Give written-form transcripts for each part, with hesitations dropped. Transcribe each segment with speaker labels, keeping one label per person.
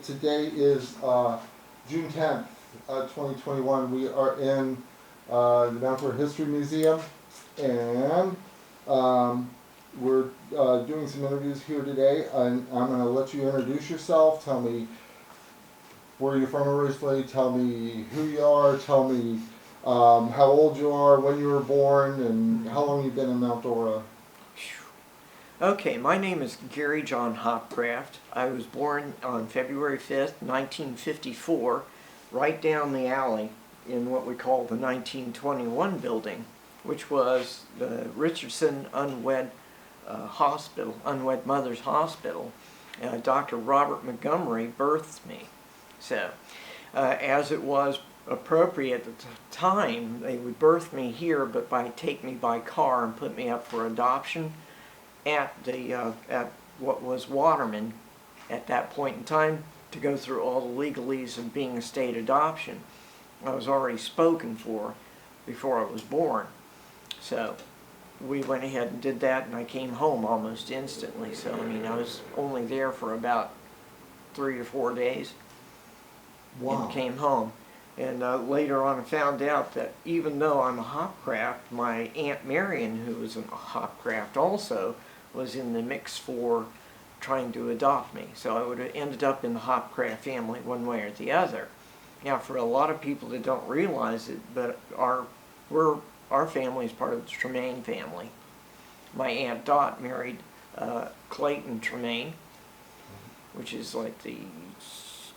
Speaker 1: Today is June 10th, 2021. We are in the Mount History Museum, and we're doing some interviews here today. And I'm going to let you introduce yourself. Tell me where you're from originally. Tell me who you are. Tell me how old you are, when you were born, and how long you've been in Mount Dora.
Speaker 2: Okay, my name is Gary John Hopcraft. I was born on February 5th, 1954, right down the alley in what we call the 1921 building, which was the Richardson Unwed Hospital, Unwed Mothers Hospital. Dr. Robert Montgomery birthed me. So, as it was appropriate at the time, they would birth me here, but take me by car and put me up for adoption at what was Waterman at that point in time, to go through all the legalese of being a state adoption. I was already spoken for before I was born. So we went ahead and did that, and I came home almost instantly. So I mean, I was only there for about 3 to 4 days.
Speaker 1: Wow.
Speaker 2: And came home. And later on I found out that even though I'm a Hopcraft, my Aunt Marion, who was a Hopcraft also, was in the mix for trying to adopt me. So I would have ended up in the Hopcraft family one way or the other. Now, for a lot of people that don't realize it, but our family is part of the Tremaine family. My Aunt Dot married Clayton Tremaine, which is like the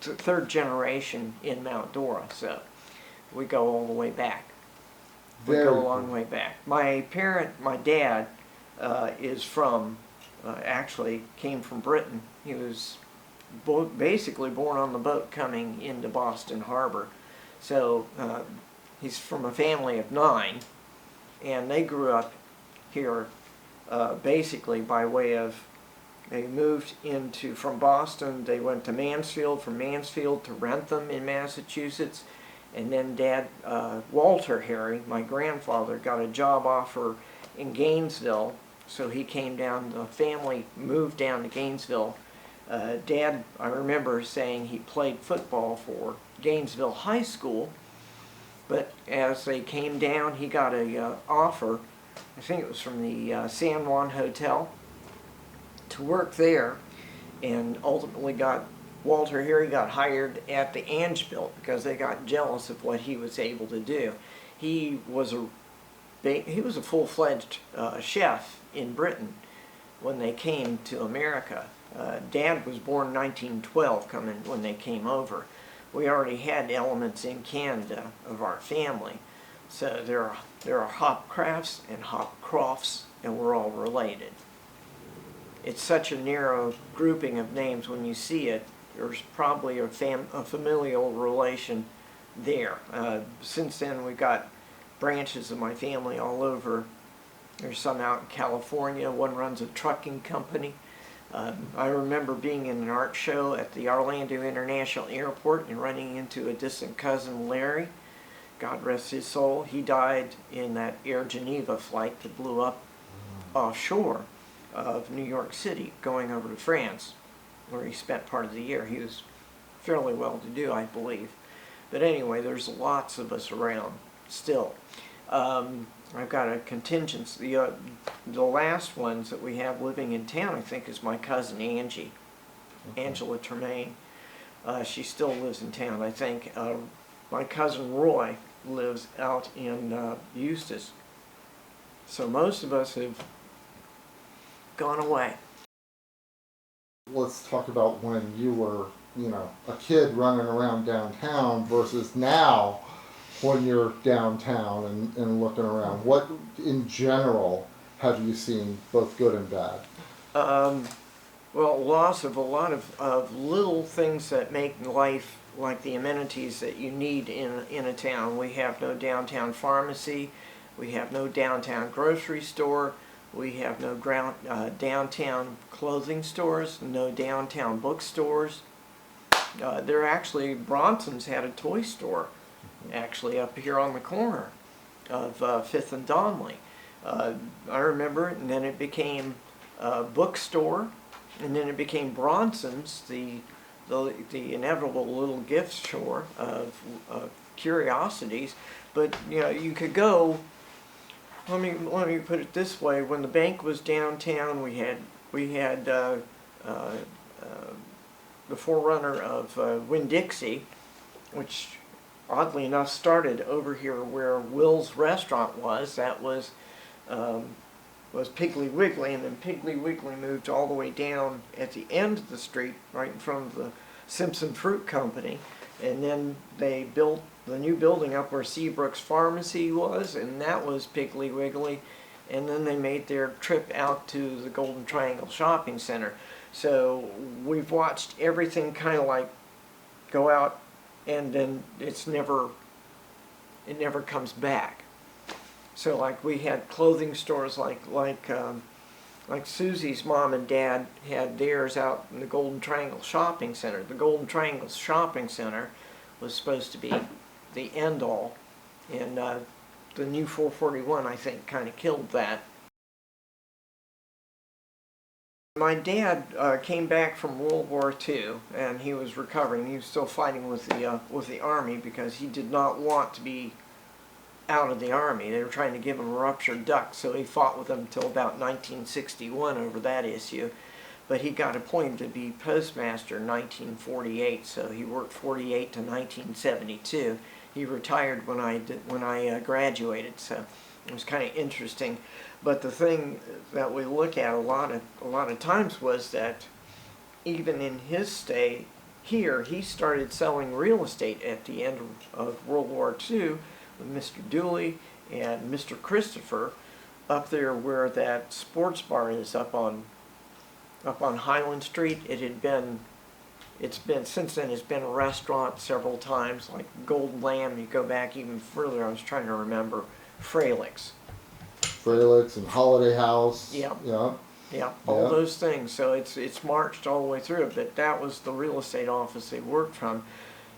Speaker 2: third generation in Mount Dora. So we go all the way back. We go a long way back. My dad is from, actually came from Britain. He was basically born on the boat coming into Boston Harbor. So he's from a family of 9, and they grew up here basically by way of, they moved from Boston, they went to Mansfield, from Mansfield to Wrentham in Massachusetts, and then Dad, Walter Harry, my grandfather, got a job offer in Gainesville, so he came down, the family moved down to Gainesville. Dad, I remember saying he played football for Gainesville High School, but as they came down, he got a offer, I think it was from the San Juan Hotel, to work there, and ultimately Walter Harry got hired at the Angeville because they got jealous of what he was able to do. He was a full-fledged chef in Britain when they came to America. Dad was born 1912 when they came over. We already had elements in Canada of our family. So there are Hopcrafts and Hopcrofts, and we're all related. It's such a narrow grouping of names. When you see it, there's probably a familial relation there. Since then, we've got branches of my family all over. There's some out in California. One runs a trucking company. I remember being in an art show at the Orlando International Airport and running into a distant cousin, Larry. God rest his soul. He died in that Air Geneva flight that blew up offshore of New York City, going over to France, where he spent part of the year. He was fairly well-to-do, I believe. But anyway, there's lots of us around still. I've got a contingency. The last ones that we have living in town, I think, is my cousin Angie, Angela Tremaine. She still lives in town, I think. My cousin Roy lives out in Eustis. So most of us have gone away.
Speaker 1: Let's talk about when you were, a kid running around downtown versus now when you're downtown and looking around. What, in general, have you seen, both good and bad?
Speaker 2: Well, loss of a lot of little things that make life, like the amenities that you need in a town. We have no downtown pharmacy. We have no downtown grocery store. We have no downtown clothing stores, no downtown bookstores. Bronson's had a toy store, actually, up here on the corner of 5th and Donnelly. I remember it, and then it became a bookstore, and then it became Bronson's, the the inevitable little gift store of curiosities. But you know, you could go. Let me put it this way: when the bank was downtown, we had the forerunner of Winn-Dixie, which oddly enough started over here where Will's restaurant was. That was Piggly Wiggly, and then Piggly Wiggly moved all the way down at the end of the street, right in front of the Simpson Fruit Company, and then they built the new building up where Seabrook's Pharmacy was, and that was Piggly Wiggly, and then they made their trip out to the Golden Triangle Shopping Center. So we've watched everything kind of like go out, and then it never comes back. So like we had clothing stores like Susie's mom and dad had theirs out in the Golden Triangle Shopping Center. The Golden Triangle Shopping Center was supposed to be the end all, and the new 441 I think kind of killed that. My dad came back from World War II, and he was recovering. He was still fighting with the Army because he did not want to be out of the Army. They were trying to give him a ruptured duct, so he fought with them until about 1961 over that issue. But he got appointed to be postmaster in 1948, so he worked 48 to 1972. He retired when I graduated, so it was kind of interesting. But the thing that we look at a lot of times was that even in his stay here, he started selling real estate at the end of World War II with Mr. Dooley and Mr. Christopher up there where that sports bar is up on Highland Street. Since then it's been a restaurant several times, like Golden Lamb. You go back even further, I was trying to remember, Fralix
Speaker 1: and Holiday House.
Speaker 2: Yeah.
Speaker 1: Yeah.
Speaker 2: Yeah, all those things. So it's marched all the way through, but that was the real estate office they worked from.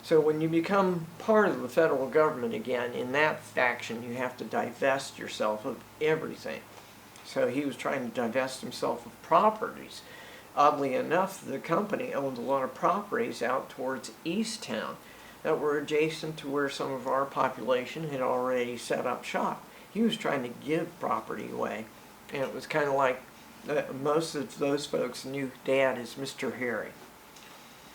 Speaker 2: So when you become part of the federal government again, in that faction, you have to divest yourself of everything. So he was trying to divest himself of properties. Oddly enough, the company owned a lot of properties out towards Easttown that were adjacent to where some of our population had already set up shop. He was trying to give property away, and it was kind of like most of those folks knew Dad as Mr. Harry.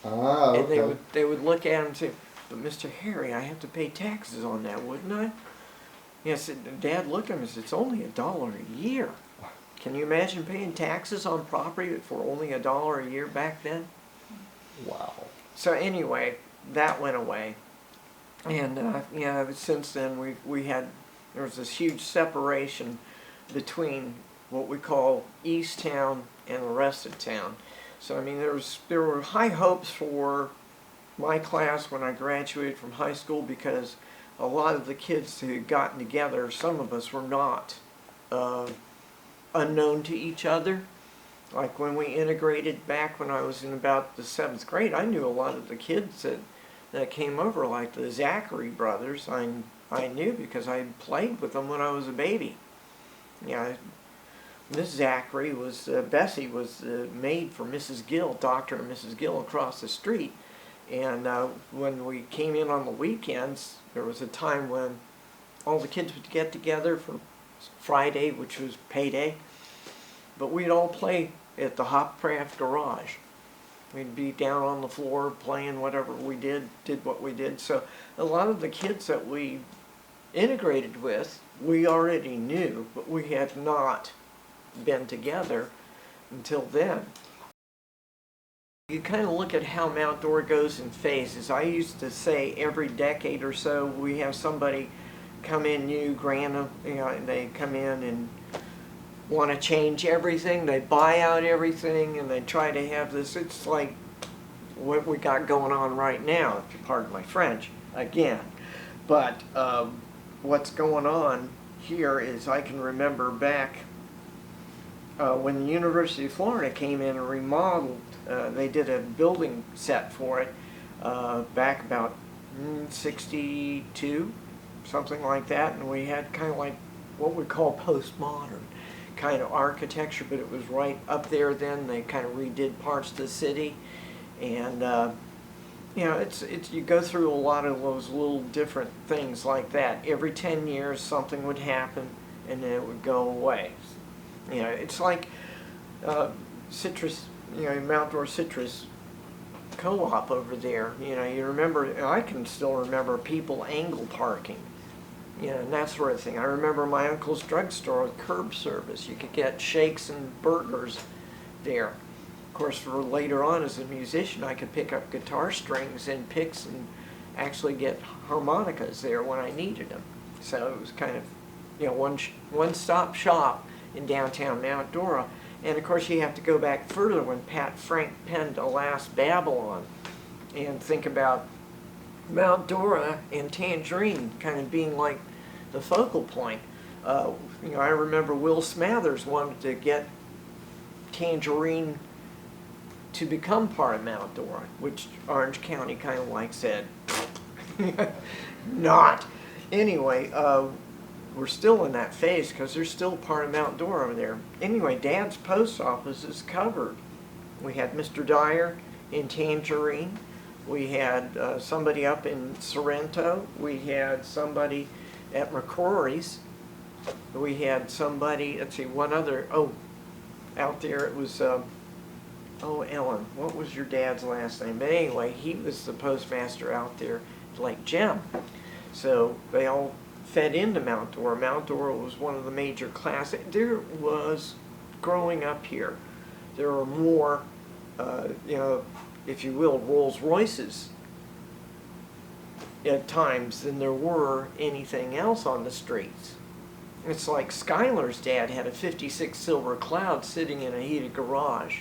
Speaker 1: Ah, okay.
Speaker 2: And they would look at him and say, "But Mr. Harry, I have to pay taxes on that, wouldn't I?" Yes, Dad looked at him and said, "It's only $1 a year. Can you imagine paying taxes on property for only $1 a year back then?"
Speaker 1: Wow.
Speaker 2: So anyway, that went away, and since then there was this huge separation between what we call East Town and the rest of town. So I mean, there were high hopes for my class when I graduated from high school, because a lot of the kids who had gotten together, some of us were not unknown to each other. Like when we integrated back when I was in about the 7th grade, I knew a lot of the kids that came over, like the Zachary brothers. I knew because I played with them when I was a baby. Yeah, Miss Zachary was, Bessie was the maid for Mrs. Gill, Dr. and Mrs. Gill across the street. And when we came in on the weekends, there was a time when all the kids would get together for Friday, which was payday. But we'd all play at the Hopcraft garage. We'd be down on the floor playing whatever we did what we did. So a lot of the kids that we integrated with, we already knew, but we had not been together until then. You kind of look at how Mount Dora goes in phases. I used to say every decade or so we have somebody come in new, and they come in and want to change everything. They buy out everything and they try to have this. It's like what we got going on right now, if you pardon my French, again. But what's going on here is I can remember back when the University of Florida came in and remodeled, they did a building set for it back about 62, something like that, and we had kind of like what we call postmodern kind of architecture, but it was right up there then. They kind of redid parts of the city, And you know, it's you go through a lot of those little different things like that. Every 10 years something would happen and then it would go away. You know, it's like citrus, you know, Mount Dora Citrus Co-op over there. You know, you remember, I can still remember people angle parking, you know, and that sort of thing. I remember my uncle's drugstore with curb service. You could get shakes and burgers there. Of course, for later on as a musician, I could pick up guitar strings and picks and actually get harmonicas there when I needed them. So it was kind of, you know, one-stop shop in downtown Mount Dora. And of course, you have to go back further when Pat Frank penned Alas Babylon and think about Mount Dora and Tangerine kind of being like the focal point. You know, I remember Will Smathers wanted to get Tangerine to become part of Mount Dora, which Orange County kind of like said, not. Anyway, we're still in that phase because there's still part of Mount Dora over there. Anyway, Dad's post office is covered. We had Mr. Dyer in Tangerine. We had somebody up in Sorrento. We had somebody at McCrory's. We had somebody, let's see, one other, oh, out there it was, oh, Ellen, what was your dad's last name? But anyway, he was the postmaster out there at Lake Gem. So they all fed into Mount Dora. Mount Dora was one of the major classes. There was, growing up here, there were more, you know, if you will, Rolls Royces at times than there were anything else on the streets. It's like Skylar's dad had a 56 Silver Cloud sitting in a heated garage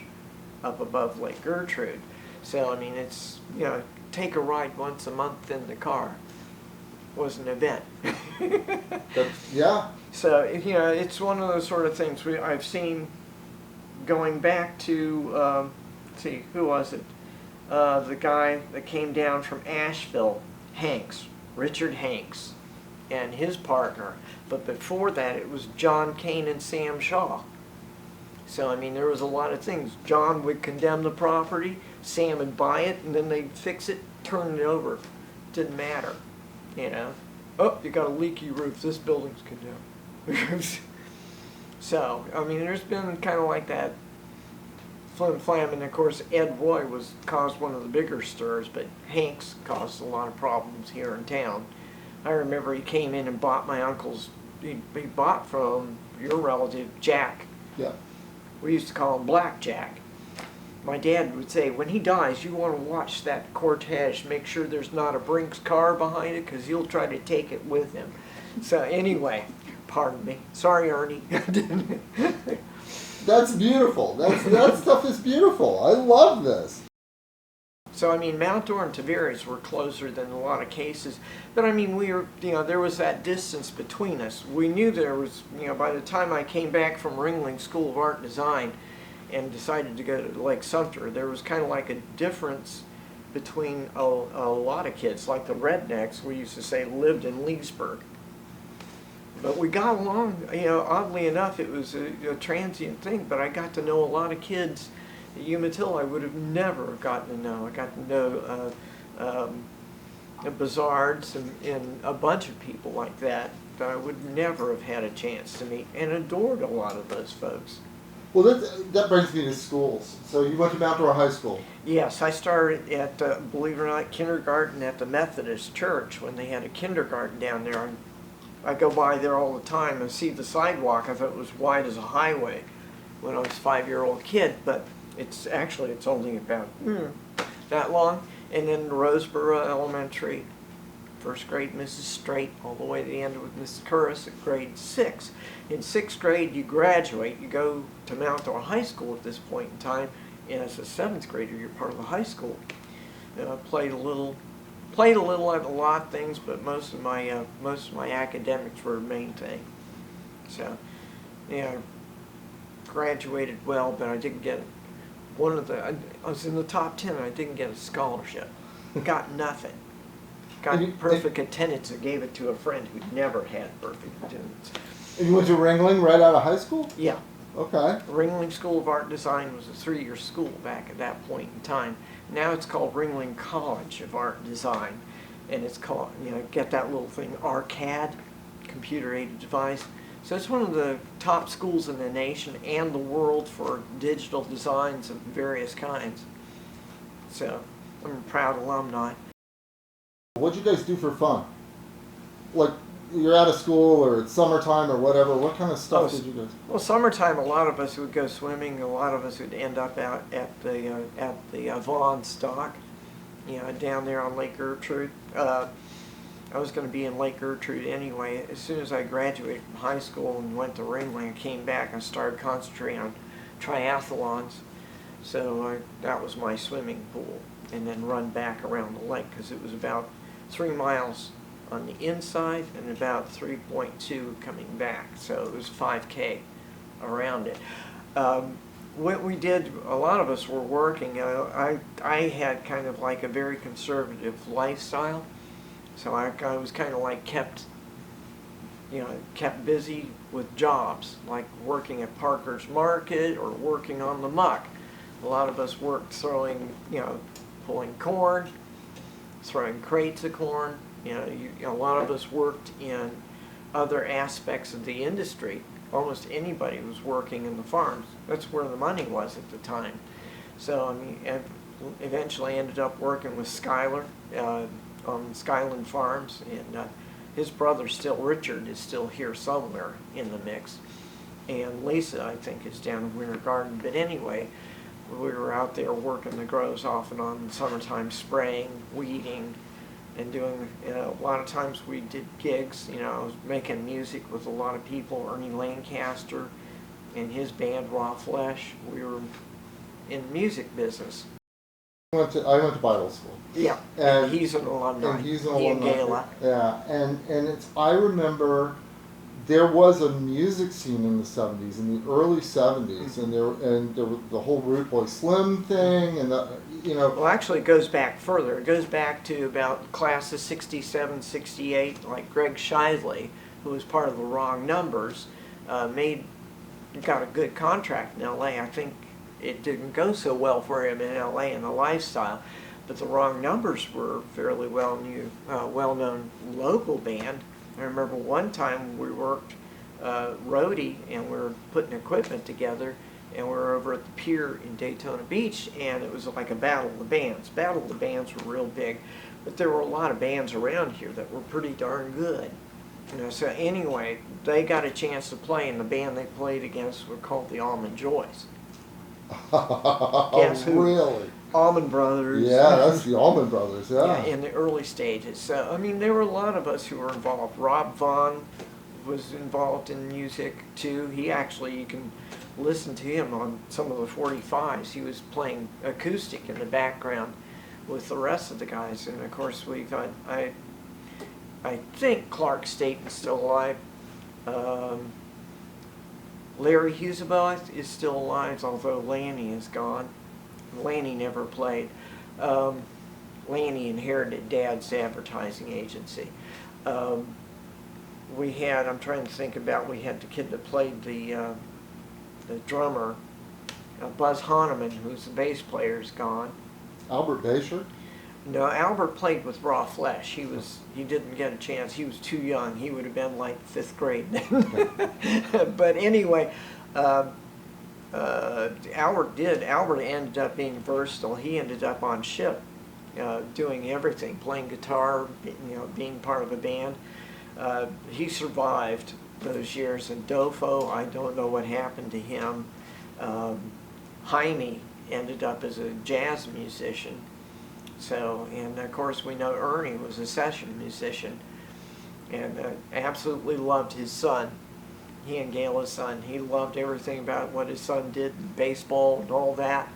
Speaker 2: up above Lake Gertrude. So, I mean, it's, you know, take a ride once a month in the car was an event.
Speaker 1: Yeah.
Speaker 2: So, you know, it's one of those sort of things I've seen going back to, let's see, who was it? The guy that came down from Asheville, Hanks, Richard Hanks, and his partner. But before that, it was John Kane and Sam Shaw. So, I mean, there was a lot of things. John would condemn the property, Sam would buy it, and then they'd fix it, turn it over. Didn't matter, you know. Oh, you got a leaky roof, this building's condemned. So, I mean, there's been kind of like that flim flam, and of course, Ed Roy caused one of the bigger stirs, but Hanks caused a lot of problems here in town. I remember he came in and bought my uncle's, he bought from your relative, Jack.
Speaker 1: Yeah.
Speaker 2: We used to call him Black Jack. My dad would say, when he dies, you want to watch that cortege, make sure there's not a Brinks car behind it, because he'll try to take it with him. So anyway, pardon me. Sorry, Ernie.
Speaker 1: That's beautiful. That stuff is beautiful. I love this.
Speaker 2: So, I mean, Mount Dora and Tiberias were closer than a lot of cases. But, I mean, we were, you know, there was that distance between us. We knew there was, you know, by the time I came back from Ringling School of Art and Design and decided to go to Lake Sumter, there was kind of like a difference between a lot of kids. Like the rednecks, we used to say, lived in Leesburg. But we got along, you know, oddly enough, it was a transient thing, but I got to know a lot of kids at Umatilla I would have never gotten to know. I got to know Bazards and a bunch of people like that I would never have had a chance to meet, and adored a lot of those folks.
Speaker 1: Well, that brings me to schools. So you went to Mount Dora High School.
Speaker 2: Yes, I started at, believe it or not, kindergarten at the Methodist Church when they had a kindergarten down there. I go by there all the time and see the sidewalk. I thought it was wide as a highway when I was a 5-year-old kid, but it's only about that long. And then Roseboro Elementary, first grade Mrs. Straight, all the way to the end with Mrs. Curris at grade 6. In 6th grade, you graduate. You go to Mount Dora High School at this point in time, and as a 7th grader, you're part of the high school. Played a little at a lot of things, but most of my academics were the main thing. So, yeah, graduated well, but I didn't get I was in the top 10. I didn't get a scholarship. Got nothing. Got perfect attendance and gave it to a friend who never had perfect attendance.
Speaker 1: And you went to Ringling right out of high school?
Speaker 2: Yeah.
Speaker 1: Okay.
Speaker 2: Ringling School of Art and Design was a 3-year school back at that point in time. Now it's called Ringling College of Art and Design, and it's called, get that little thing, ARCAD, computer-aided device. So it's one of the top schools in the nation and the world for digital designs of various kinds. So I'm a proud alumni.
Speaker 1: What'd you guys do for fun? Like, you're out of school or it's summertime or whatever, what kind of stuff did you guys?
Speaker 2: Well, summertime, a lot of us would go swimming. A lot of us would end up out at the Vaughn Stock, down there on Lake Gertrude. I was going to be in Lake Gertrude anyway. As soon as I graduated from high school and went to Ringling, I came back and started concentrating on triathlons. So that was my swimming pool, and then run back around the lake because it was about 3 miles on the inside and about 3.2 coming back. So it was 5K around it. What we did, a lot of us were working. I had kind of like a very conservative lifestyle. So I was kind of like kept busy with jobs, like working at Parker's Market or working on the muck. A lot of us worked throwing, pulling corn, throwing crates of corn. A lot of us worked in other aspects of the industry. Almost anybody was working in the farms. That's where the money was at the time. So I eventually ended up working with Schuyler on Skyland Farms, and his brother, Richard, is still here somewhere in the mix. And Lisa, I think, is down in Winter Garden. But anyway, we were out there working the grows off and on in the summertime, spraying, weeding, and doing, a lot of times we did gigs. I was making music with a lot of people. Ernie Lancaster and his band, Raw Flesh. We were in the music business.
Speaker 1: I went to Bible school.
Speaker 2: Yeah, and he's an alumni.
Speaker 1: And he's an
Speaker 2: alumni.
Speaker 1: He and Gala. Yeah, and I remember there was a music scene in the 70s, in the early 70s, and there was the whole Root Boy Slim thing, and
Speaker 2: Well, actually, it goes back further. It goes back to about class of 67, 68, like Greg Shively, who was part of the Wrong Numbers, got a good contract in L.A. I think it didn't go so well for him in L.A. in the lifestyle, but the Wrong Numbers were fairly well-known local band. I remember one time we worked roadie, and we were putting equipment together, and we were over at the pier in Daytona Beach, and it was like a battle of the bands. Battle of the bands were real big, but there were a lot of bands around here that were pretty darn good. So anyway, they got a chance to play, and the band they played against were called the Almond Joys. Guess who?
Speaker 1: Really?
Speaker 2: Allman Brothers.
Speaker 1: Yeah, that's the Allman Brothers, yeah.
Speaker 2: In the early stages. So, there were a lot of us who were involved. Rob Vaughn was involved in music, too. He actually, you can listen to him on some of the 45s. He was playing acoustic in the background with the rest of the guys. And, of course, we've got, I think Clark Staten's still alive. Larry Huseboth is still alive, although Lanny is gone. Lanny never played. Lanny inherited Dad's advertising agency. We had, I'm trying to think about, we had the kid that played the drummer, Buzz Hahnemann, who's the bass player, is gone.
Speaker 1: Albert Basher?
Speaker 2: No, Albert played with Raw Flesh. He didn't get a chance. He was too young. He would have been like 5th grade then. But anyway, Albert ended up being versatile. He ended up on ship, doing everything, playing guitar, being part of a band. He survived those years. And Dofo, I don't know what happened to him. Jaime ended up as a jazz musician. So, and of course we know Ernie was a session musician, and absolutely loved his son. He and Gala's son. He loved everything about what his son did, baseball and all that.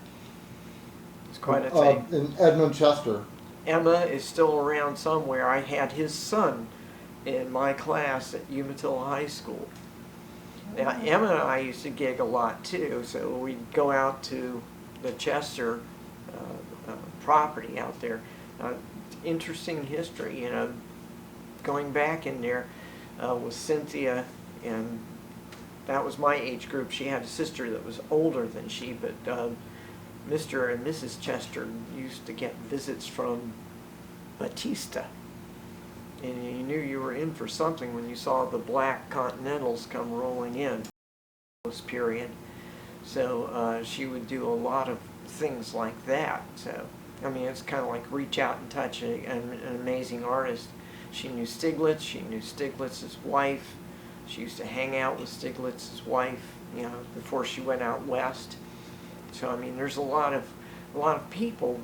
Speaker 2: It's quite a thing.
Speaker 1: And Edmund Chester.
Speaker 2: Emma is still around somewhere. I had his son in my class at Umatilla High School. Now, Emma and I used to gig a lot too, so we'd go out to the Chester property out there. Interesting history, going back in there with Cynthia and that was my age group. She had a sister that was older than she, but Mr. and Mrs. Chester used to get visits from Batista. And you knew you were in for something when you saw the black Continentals come rolling in this period. So she would do a lot of things like that. So, I mean, it's kind of like reach out and touch an amazing artist. She knew Stiglitz. She knew Stiglitz's wife. She used to hang out with Stiglitz's wife, you know, before she went out west. So, I mean, there's a lot of people.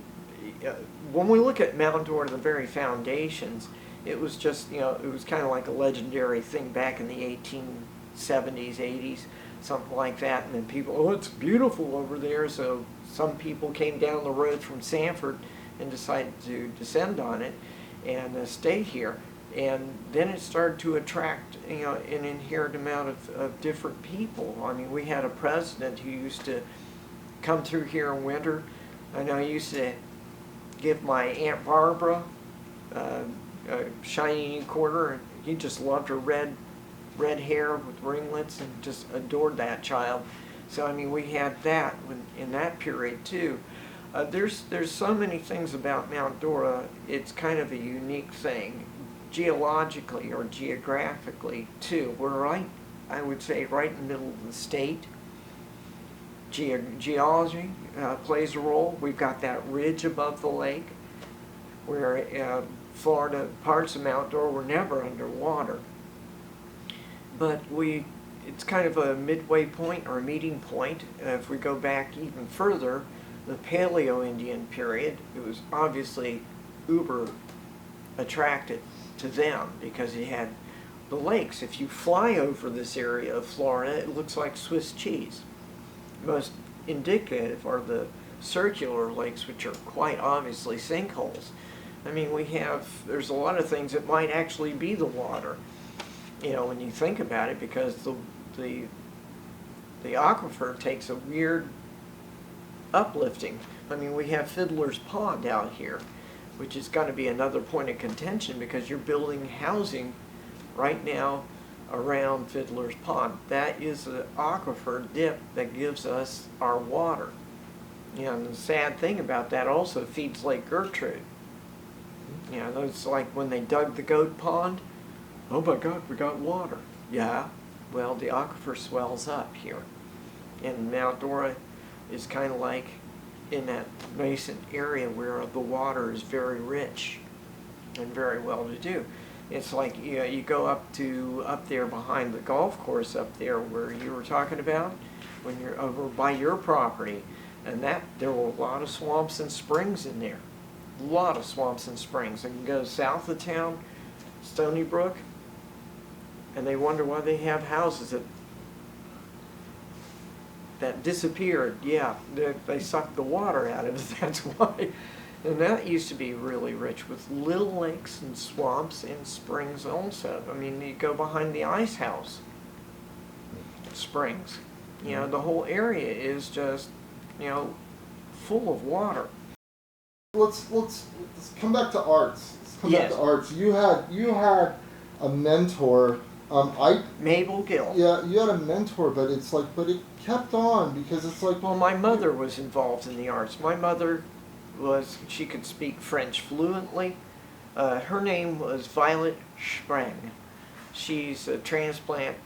Speaker 2: When we look at Mount Dora, the very foundations, it was just, you know, it was kind of like a legendary thing back in the 1870s, 80s, something like that. And then people, oh, it's beautiful over there. So some people came down the road from Sanford and decided to descend on it and stay here. And then it started to attract, you know, an inherent amount of different people. I mean, we had a president who used to come through here in winter. I know he used to give my Aunt Barbara a shiny new quarter, and he just loved her red hair with ringlets and just adored that child. So I mean, we had that in that period too. There's so many things about Mount Dora. It's kind of a unique thing, geologically or geographically too. We're right, I would say, right in the middle of the state. Geology plays a role. We've got that ridge above the lake where Florida, parts of Mount Dora were never underwater. But it's kind of a midway point or a meeting point. If we go back even further, the Paleo-Indian period, it was obviously uber attracted to them because it had the lakes. If you fly over this area of Florida, it looks like Swiss cheese. Most indicative are the circular lakes, which are quite obviously sinkholes. I mean, there's a lot of things that might actually be the water, you know, when you think about it, because the aquifer takes a weird uplifting. I mean, we have Fiddler's Pond out here, which is going to be another point of contention because you're building housing right now around Fiddler's Pond. That is the aquifer dip that gives us our water. You know, and the sad thing about that also feeds Lake Gertrude. You know, it's like when they dug the goat pond, oh my God, we got water. Yeah, well, the aquifer swells up here. And Mount Dora is kind of like in that nascent area where the water is very rich and very well to do. It's like, you know, you go up there behind the golf course up there where you were talking about, when you're over by your property, and there were a lot of swamps and springs in there. A lot of swamps and springs. And you go south of town, Stony Brook, and they wonder why they have houses that disappeared. Yeah, they sucked the water out of it, that's why. And that used to be really rich with little lakes and swamps and springs also. I mean, you go behind the ice house, springs. You know, the whole area is just, you know, full of water.
Speaker 1: Let's come back to arts. Let's come back
Speaker 2: Yes.
Speaker 1: to arts. You had a mentor.
Speaker 2: Mabel Gill.
Speaker 1: Yeah, you had a mentor, but it kept on because it's like.
Speaker 2: Well, my mother was involved in the arts. My mother she could speak French fluently. Her name was Violet Sprang. She's a transplant,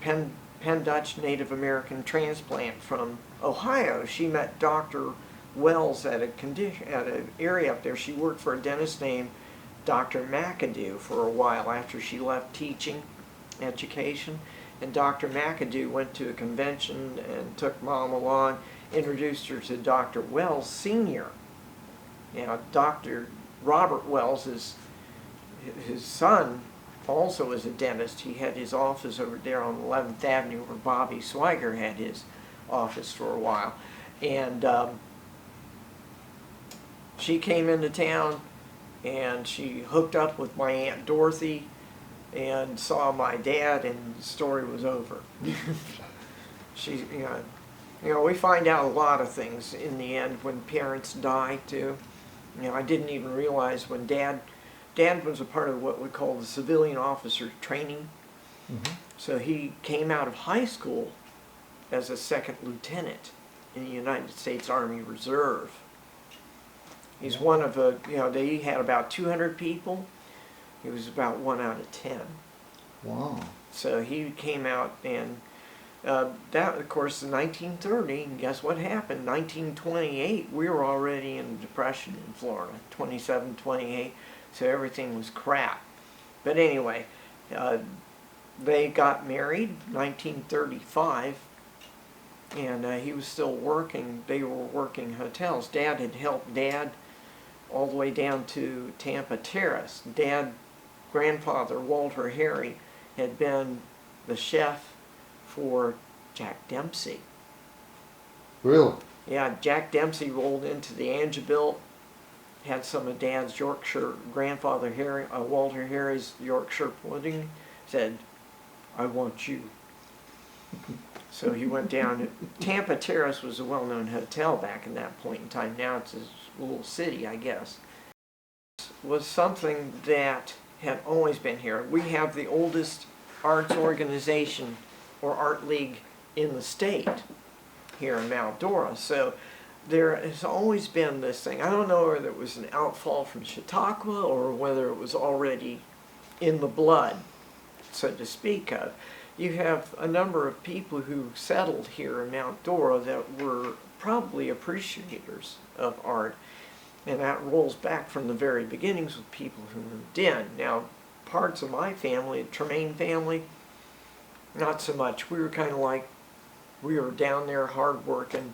Speaker 2: Penn Dutch Native American transplant from Ohio. She met Dr. Wells at an area up there. She worked for a dentist named Dr. McAdoo for a while after she left teaching education. And Dr. McAdoo went to a convention and took Mom along, introduced her to Dr. Wells Sr. You know, Dr. Robert Wells, his son, also is a dentist. He had his office over there on 11th Avenue where Bobby Swiger had his office for a while. And she came into town and she hooked up with my Aunt Dorothy and saw my dad, and the story was over. She, you know, we find out a lot of things in the end when parents die too. You know, I didn't even realize when Dad was a part of what we call the civilian officer training
Speaker 1: Mhm.
Speaker 2: So he came out of high school as a second lieutenant in the United States Army Reserve. He's
Speaker 1: Yeah.
Speaker 2: one of a, they had about 200 people. He was about 1 out of 10.
Speaker 1: Wow.
Speaker 2: So he came out, and that, of course, in 1930, and guess what happened? 1928, we were already in a depression in Florida, 27, 28, so everything was crap. But anyway, they got married 1935, and he was still working. They were working hotels. Dad had helped Dad all the way down to Tampa Terrace. Grandfather, Walter Harry, had been the chef for Jack Dempsey.
Speaker 1: Really?
Speaker 2: Yeah, Jack Dempsey rolled into the Angebilt, had some of Dad's Yorkshire, grandfather Harry, Walter Harry's Yorkshire pudding, said, "I want you." So he went down. Tampa Terrace was a well-known hotel back in that point in time. Now it's a little city, I guess. It was something that had always been here. We have the oldest arts organization or art league in the state here in Mount Dora. So there has always been this thing. I don't know whether it was an outfall from Chautauqua or whether it was already in the blood, so to speak of. You have a number of people who settled here in Mount Dora that were probably appreciators of art, and that rolls back from the very beginnings with people who moved in. Now, parts of my family, Tremaine family, not so much. We were kind of like, we were down there hard-working,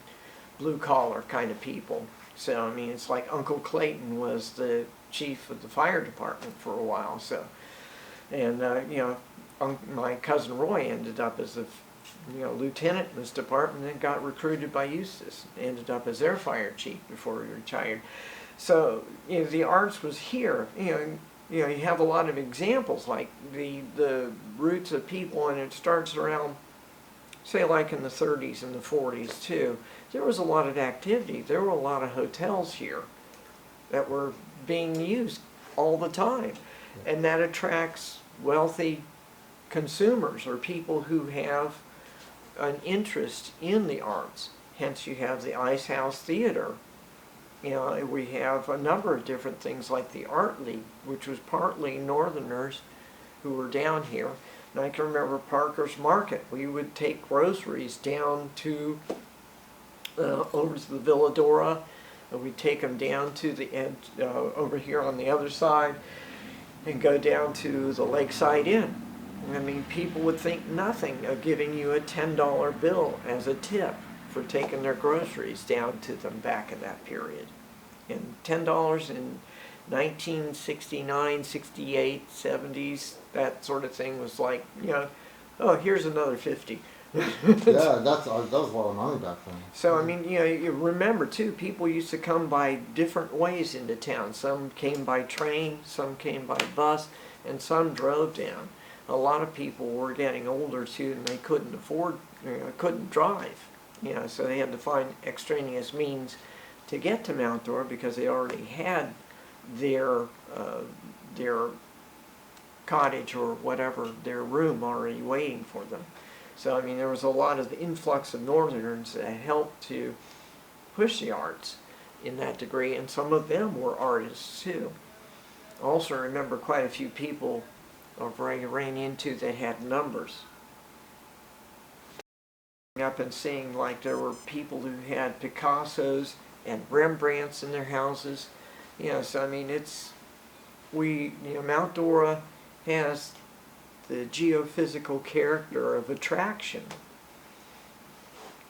Speaker 2: blue-collar kind of people. So, I mean, it's like Uncle Clayton was the chief of the fire department for a while, so. And, my cousin Roy ended up as a lieutenant in this department and got recruited by Eustis, ended up as their fire chief before he retired. So, the arts was here. You have a lot of examples like the roots of people, and it starts around, say, like in the 30s and the 40s too. There was a lot of activity. There were a lot of hotels here that were being used all the time, and that attracts wealthy consumers or people who have an interest in the arts. Hence you have the Ice House Theater. We have a number of different things like the Art League, which was partly Northerners who were down here. And I can remember Parker's Market. We would take groceries down to over to the Villa Dora, and we'd take them down to the end over here on the other side and go down to the Lakeside Inn. I mean, people would think nothing of giving you a $10 bill as a tip for taking their groceries down to them back in that period. And $10 in 1969, 68, 70s, that sort of thing was like, oh, here's another 50.
Speaker 1: Yeah, that was a lot of money back then.
Speaker 2: So, I mean, you remember, too, people used to come by different ways into town. Some came by train, some came by bus, and some drove down. A lot of people were getting older, too, and they couldn't afford, couldn't drive. So they had to find extraneous means to get to Mount Dora because they already had their cottage or whatever, their room already waiting for them. So, I mean, there was a lot of the influx of Northerners that helped to push the arts in that degree, and some of them were artists, too. I also remember quite a few people I ran into that had numbers. Up and seeing like there were people who had Picassos and Rembrandts in their houses. So I mean, Mount Dora has the geophysical character of attraction.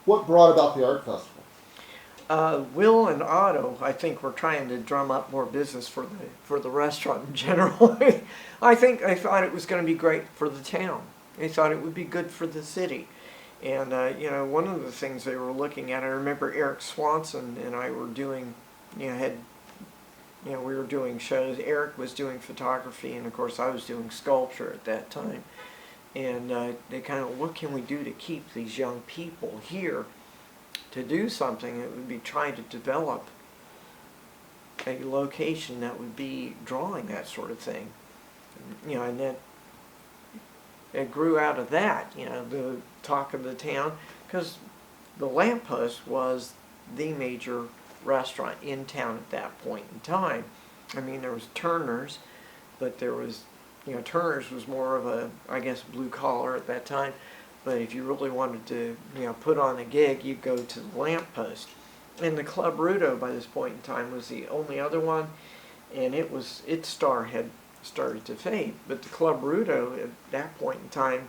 Speaker 1: What brought about the art festival?
Speaker 2: Will and Otto, I think, were trying to drum up more business for the restaurant in general. I think they thought it was going to be great for the town. They thought it would be good for the city. And, one of the things they were looking at, I remember Eric Swanson and I were doing, we were doing shows. Eric was doing photography, and of course I was doing sculpture at that time. And they kind of, what can we do to keep these young people here to do something? It would be trying to develop a location that would be drawing that sort of thing. And that it grew out of that, you know, the talk of the town, because the Lamppost was the major restaurant in town at that point in time. I mean, there was Turner's, but there was, you know, Turner's was more of a, I guess, blue collar at that time. But if you really wanted to, you know, put on a gig, you'd go to the Lamppost. And the Club Rudo by this point in time was the only other one, and its star had started to fade. But the Club Rudo at that point in time,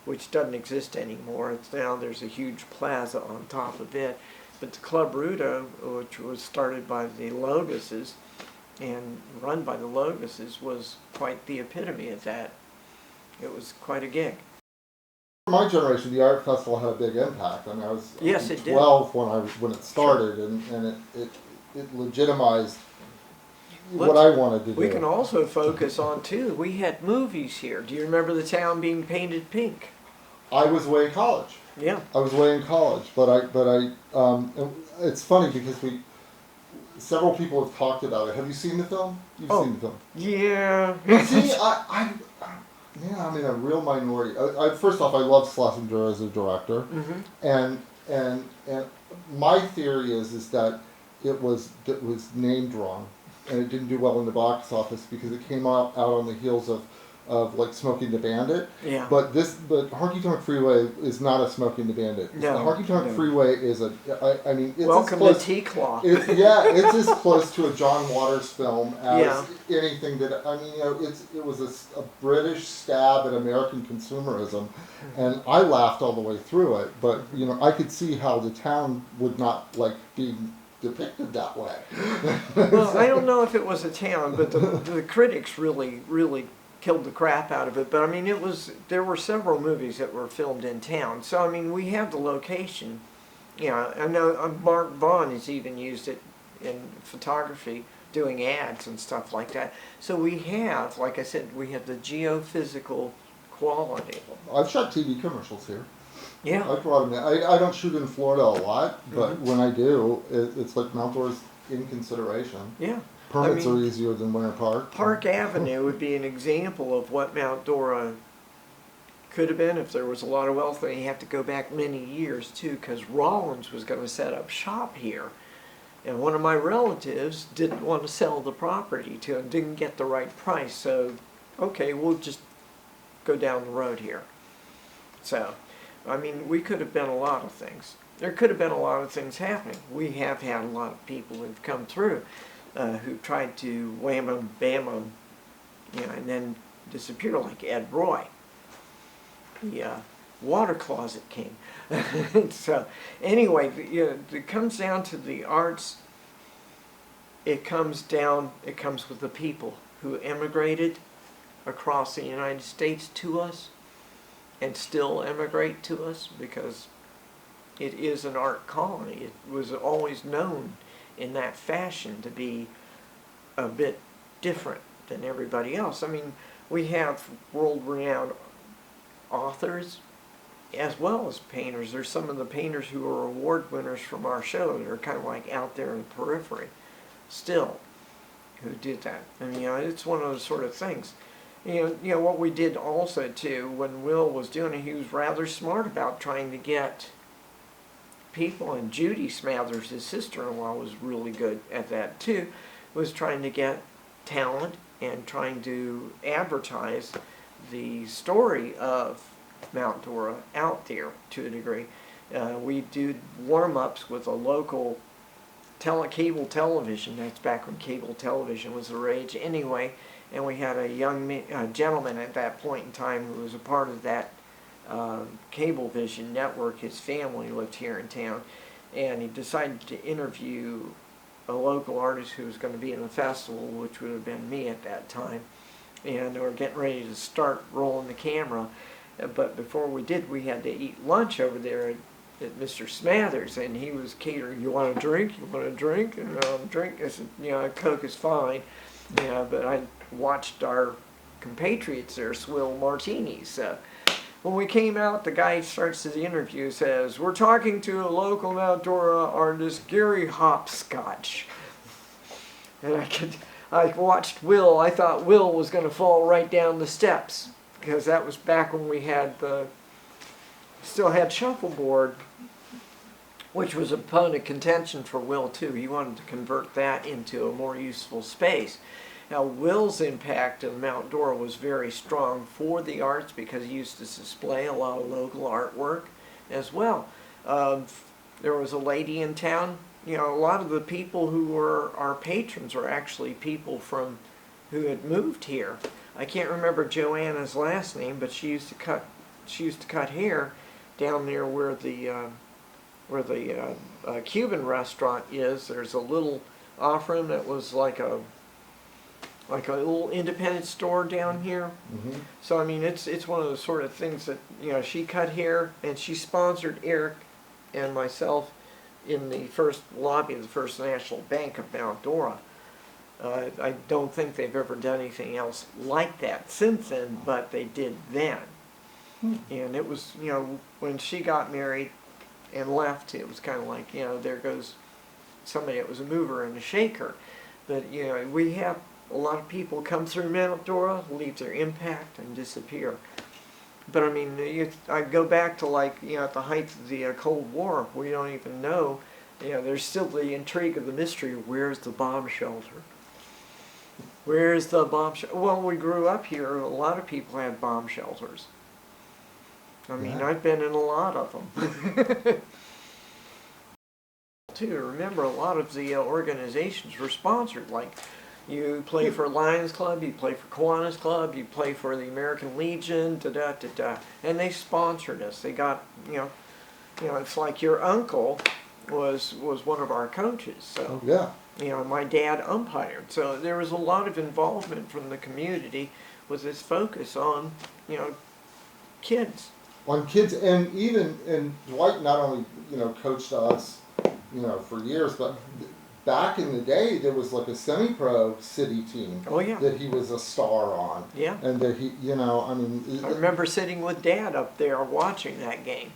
Speaker 2: which doesn't exist anymore, it's now there's a huge plaza on top of it. But the Club Rudo, which was started by the Loguses and run by the Loguses, was quite the epitome of that. It was quite a gig.
Speaker 1: For my generation, the art festival had a big impact. I mean, I was
Speaker 2: Yes, it did.
Speaker 1: 12 when it started, and it legitimized what
Speaker 2: Let's-
Speaker 1: I wanted to do.
Speaker 2: We can also focus on, too, we had movies here. Do you remember the town being painted pink?
Speaker 1: I was away in college.
Speaker 2: Yeah.
Speaker 1: I was away in college, but it's funny because several people have talked about it. Have you seen the film? You've seen the film.
Speaker 2: Yeah.
Speaker 1: See, I'm in a real minority. First off, I love Schlesinger as a director,
Speaker 2: Mm-hmm.
Speaker 1: and my theory is that it was named wrong, and it didn't do well in the box office because it came out on the heels of like Smoking the Bandit.
Speaker 2: Yeah.
Speaker 1: But Honky Tonk Freeway is not a Smoking the Bandit.
Speaker 2: No,
Speaker 1: Honky Tonk
Speaker 2: no.
Speaker 1: Freeway is I mean, it's
Speaker 2: Welcome
Speaker 1: as close,
Speaker 2: to Tea-Claw.
Speaker 1: it's as close to a John Waters film as
Speaker 2: Yeah.
Speaker 1: anything that, I mean, you know, it was a British stab at American consumerism, and I laughed all the way through it, but, you know, I could see how the town would not like being depicted that way.
Speaker 2: Well, I don't know if it was a town, but the critics really killed the crap out of it. But I mean, there were several movies that were filmed in town. So I mean, we have the location. You know, I know Mark Vaughn has even used it in photography, doing ads and stuff like that. So we have, like I said, we have the geophysical quality.
Speaker 1: I've shot TV commercials here.
Speaker 2: Yeah.
Speaker 1: I brought them in. I don't shoot in Florida a lot, but
Speaker 2: Mm-hmm.
Speaker 1: when I do, it's like Mount Dora's in consideration.
Speaker 2: Yeah.
Speaker 1: Permits
Speaker 2: I mean,
Speaker 1: are easier than Winter Park.
Speaker 2: Park Avenue would be an example of what Mount Dora could have been if there was a lot of wealth. And you have to go back many years too, because Rollins was going to set up shop here, and one of my relatives didn't want to sell the property to him, didn't get the right price. So, okay, we'll just go down the road here. So, I mean, we could have been a lot of things. There could have been a lot of things happening. We have had a lot of people who've come through who tried to wham 'em, bam 'em, you know, and then disappear, like Ed Roy, the water closet king. So, anyway, you know, it comes down to the arts. It comes with the people who immigrated across the United States to us and still emigrate to us, because it is an art colony. It was always known in that fashion to be a bit different than everybody else. I mean, we have world-renowned authors as well as painters. There's some of the painters who are award winners from our show that are kind of like out there in the periphery still, who did that. I mean, you know, it's one of those sort of things. You know what we did also too, when Will was doing it, he was rather smart about trying to get people, and Judy Smathers, his sister-in-law, was really good at that too, was trying to get talent and trying to advertise the story of Mount Dora out there to a degree. We did warm-ups with a local cable television. That's back when cable television was the rage anyway. And we had a young gentleman at that point in time who was a part of that Cablevision network. His family lived here in town, and he decided to interview a local artist who was going to be in the festival, which would have been me at that time. And they were getting ready to start rolling the camera, but before we did, we had to eat lunch over there at Mr. Smathers, and he was catering. You want a drink? You want a drink? And drink. I said, you know, Coke is fine. Yeah, but I watched our compatriots there swill martinis. When we came out, the guy starts the interview, says, "We're talking to a local Mount Dora artist, Gary Hopscotch." And I watched Will. I thought Will was going to fall right down the steps. because that was back when we had still had shuffleboard, which was a bone of contention for Will too. He wanted to convert that into a more useful space. Now Will's impact in Mount Dora was very strong for the arts because he used to display a lot of local artwork as well. There was a lady in town, you know, a lot of the people who were our patrons were actually people who had moved here. I can't remember Joanna's last name, but she used to cut hair down there where the Cuban restaurant is. There's a little off-room that was like a little independent store down here.
Speaker 1: Mm-hmm.
Speaker 2: So I mean, it's one of the sort of things that, you know, she cut hair and she sponsored Eric and myself in the first lobby of the First National Bank of Mount Dora. I don't think they've ever done anything else like that since then, but they did then. And it was, you know, when she got married and left, it was kind of like, you know, there goes somebody that was a mover and a shaker. But, you know, we have a lot of people come through Mount Dora, leave their impact, and disappear. But I mean, I go back to, like, you know, at the height of the Cold War, we don't even know, you know, there's still the intrigue of the mystery, where's the bomb shelter? Where's the bomb shelter? Well, we grew up here, a lot of people had bomb shelters. I mean,
Speaker 1: Yeah.
Speaker 2: I've been in a lot of them. Too, remember, a lot of the organizations were sponsored, like, you play for Lions Club, you play for Kiwanis Club, you play for the American Legion, da-da-da-da. And they sponsored us. They got, you know, it's like your uncle was one of our coaches. So,
Speaker 1: Yeah.
Speaker 2: you know, my dad umpired. So there was a lot of involvement from the community with this focus on, you know, kids.
Speaker 1: On kids, and Dwight not only, you know, coached us, you know, for years, but back in the day, there was like a semi-pro city team.
Speaker 2: Oh, yeah.
Speaker 1: That he was a star on.
Speaker 2: Yeah.
Speaker 1: And that he, you know, I mean.
Speaker 2: I remember sitting with Dad up there watching that game.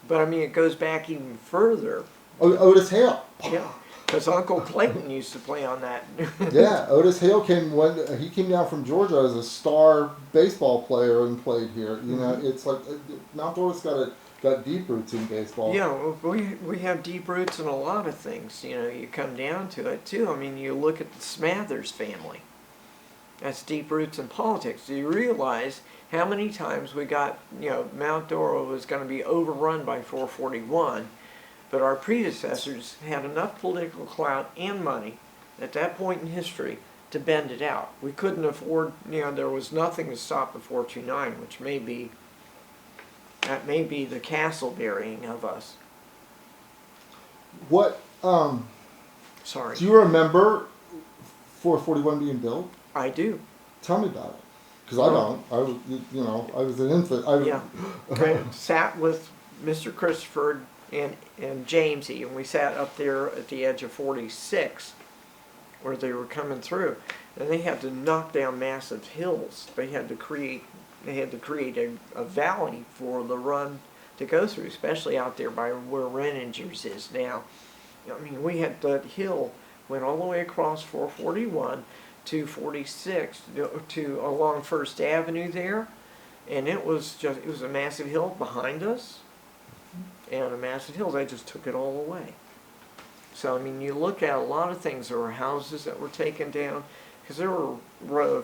Speaker 2: But I mean, it goes back even further.
Speaker 1: Otis Hale.
Speaker 2: Yeah, because Uncle Clayton used to play on that.
Speaker 1: Yeah, Otis Hale came down from Georgia as a star baseball player and played here. You know, it's like Mount Dora's got deep roots in baseball.
Speaker 2: Yeah, we have deep roots in a lot of things. You know, you come down to it too. I mean, you look at the Smathers family. That's deep roots in politics. Do you realize how many times we got, you know, Mount Dora was going to be overrun by 441, but our predecessors had enough political clout and money at that point in history to bend it out. We couldn't afford, you know, there was nothing to stop the 429, which may be the castle burying of us.
Speaker 1: What,
Speaker 2: Sorry.
Speaker 1: do you remember 441 being built?
Speaker 2: I do.
Speaker 1: Tell me about it. Because I don't. I was, you know, I was an infant.
Speaker 2: Yeah. I sat with Mr. Christopher and Jamesy, and we sat up there at the edge of 46 where they were coming through. And they had to knock down massive hills. They had to create a valley for the run to go through, especially out there by where Renninger's is now. I mean, we had that hill went all the way across 441 to 46 to along First Avenue there, and it was a massive hill behind us and a massive hill. They just took it all away. So I mean, you look at a lot of things. There were houses that were taken down because there were a row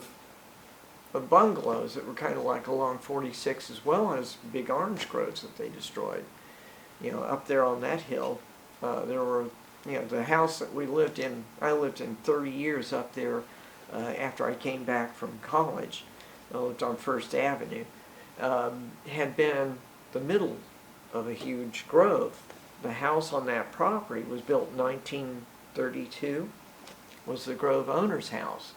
Speaker 2: of bungalows that were kind of like along 46, as well as big orange groves that they destroyed. You know, up there on that hill, there were, you know, the house that we lived in. I lived in 30 years up there. After I came back from college, I lived on First Avenue, had been the middle of a huge grove. The house on that property was built in 1932, was the grove owner's house.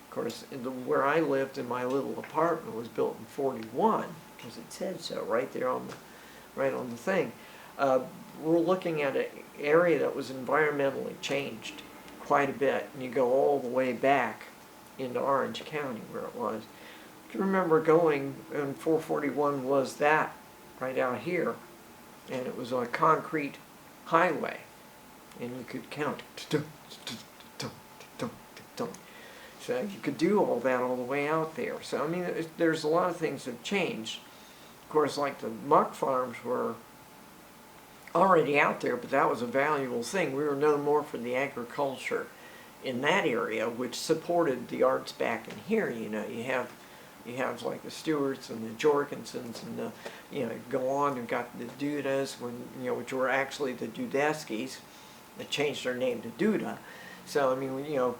Speaker 2: Of course, where I lived in my little apartment was built in 41, because it said so right there on the thing. We're looking at an area that was environmentally changed quite a bit, and you go all the way back into Orange County where it was. I can remember going, and 441 was that right out here, and it was a concrete highway, and you could count. So you could do all that all the way out there. So, I mean, there's a lot of things that have changed. Of course, like the muck farms were already out there, but that was a valuable thing. We were known more for the agriculture in that area, which supported the arts back in here. You know, you have like the Stewarts and the Jorgensens and the, you know, go on. You've got the Dudas, when, you know, which were actually the Dudeskis. They changed their name to Duda. So, I mean, you know,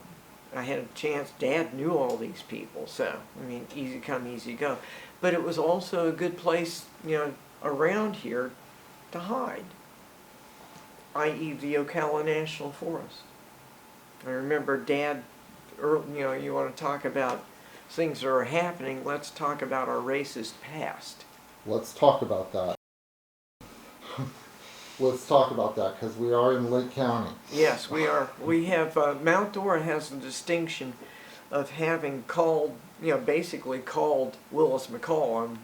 Speaker 2: I had a chance, Dad knew all these people, so, I mean, easy come, easy go. But it was also a good place, you know, around here to hide, i.e. the Ocala National Forest. I remember Dad, you know, you want to talk about things that are happening, let's talk about our racist past.
Speaker 1: Let's talk about that. Let's talk about that, because we are in Lake County.
Speaker 2: Yes, we are. We have, Mount Dora has the distinction of having called, you know, basically called Willis McCall on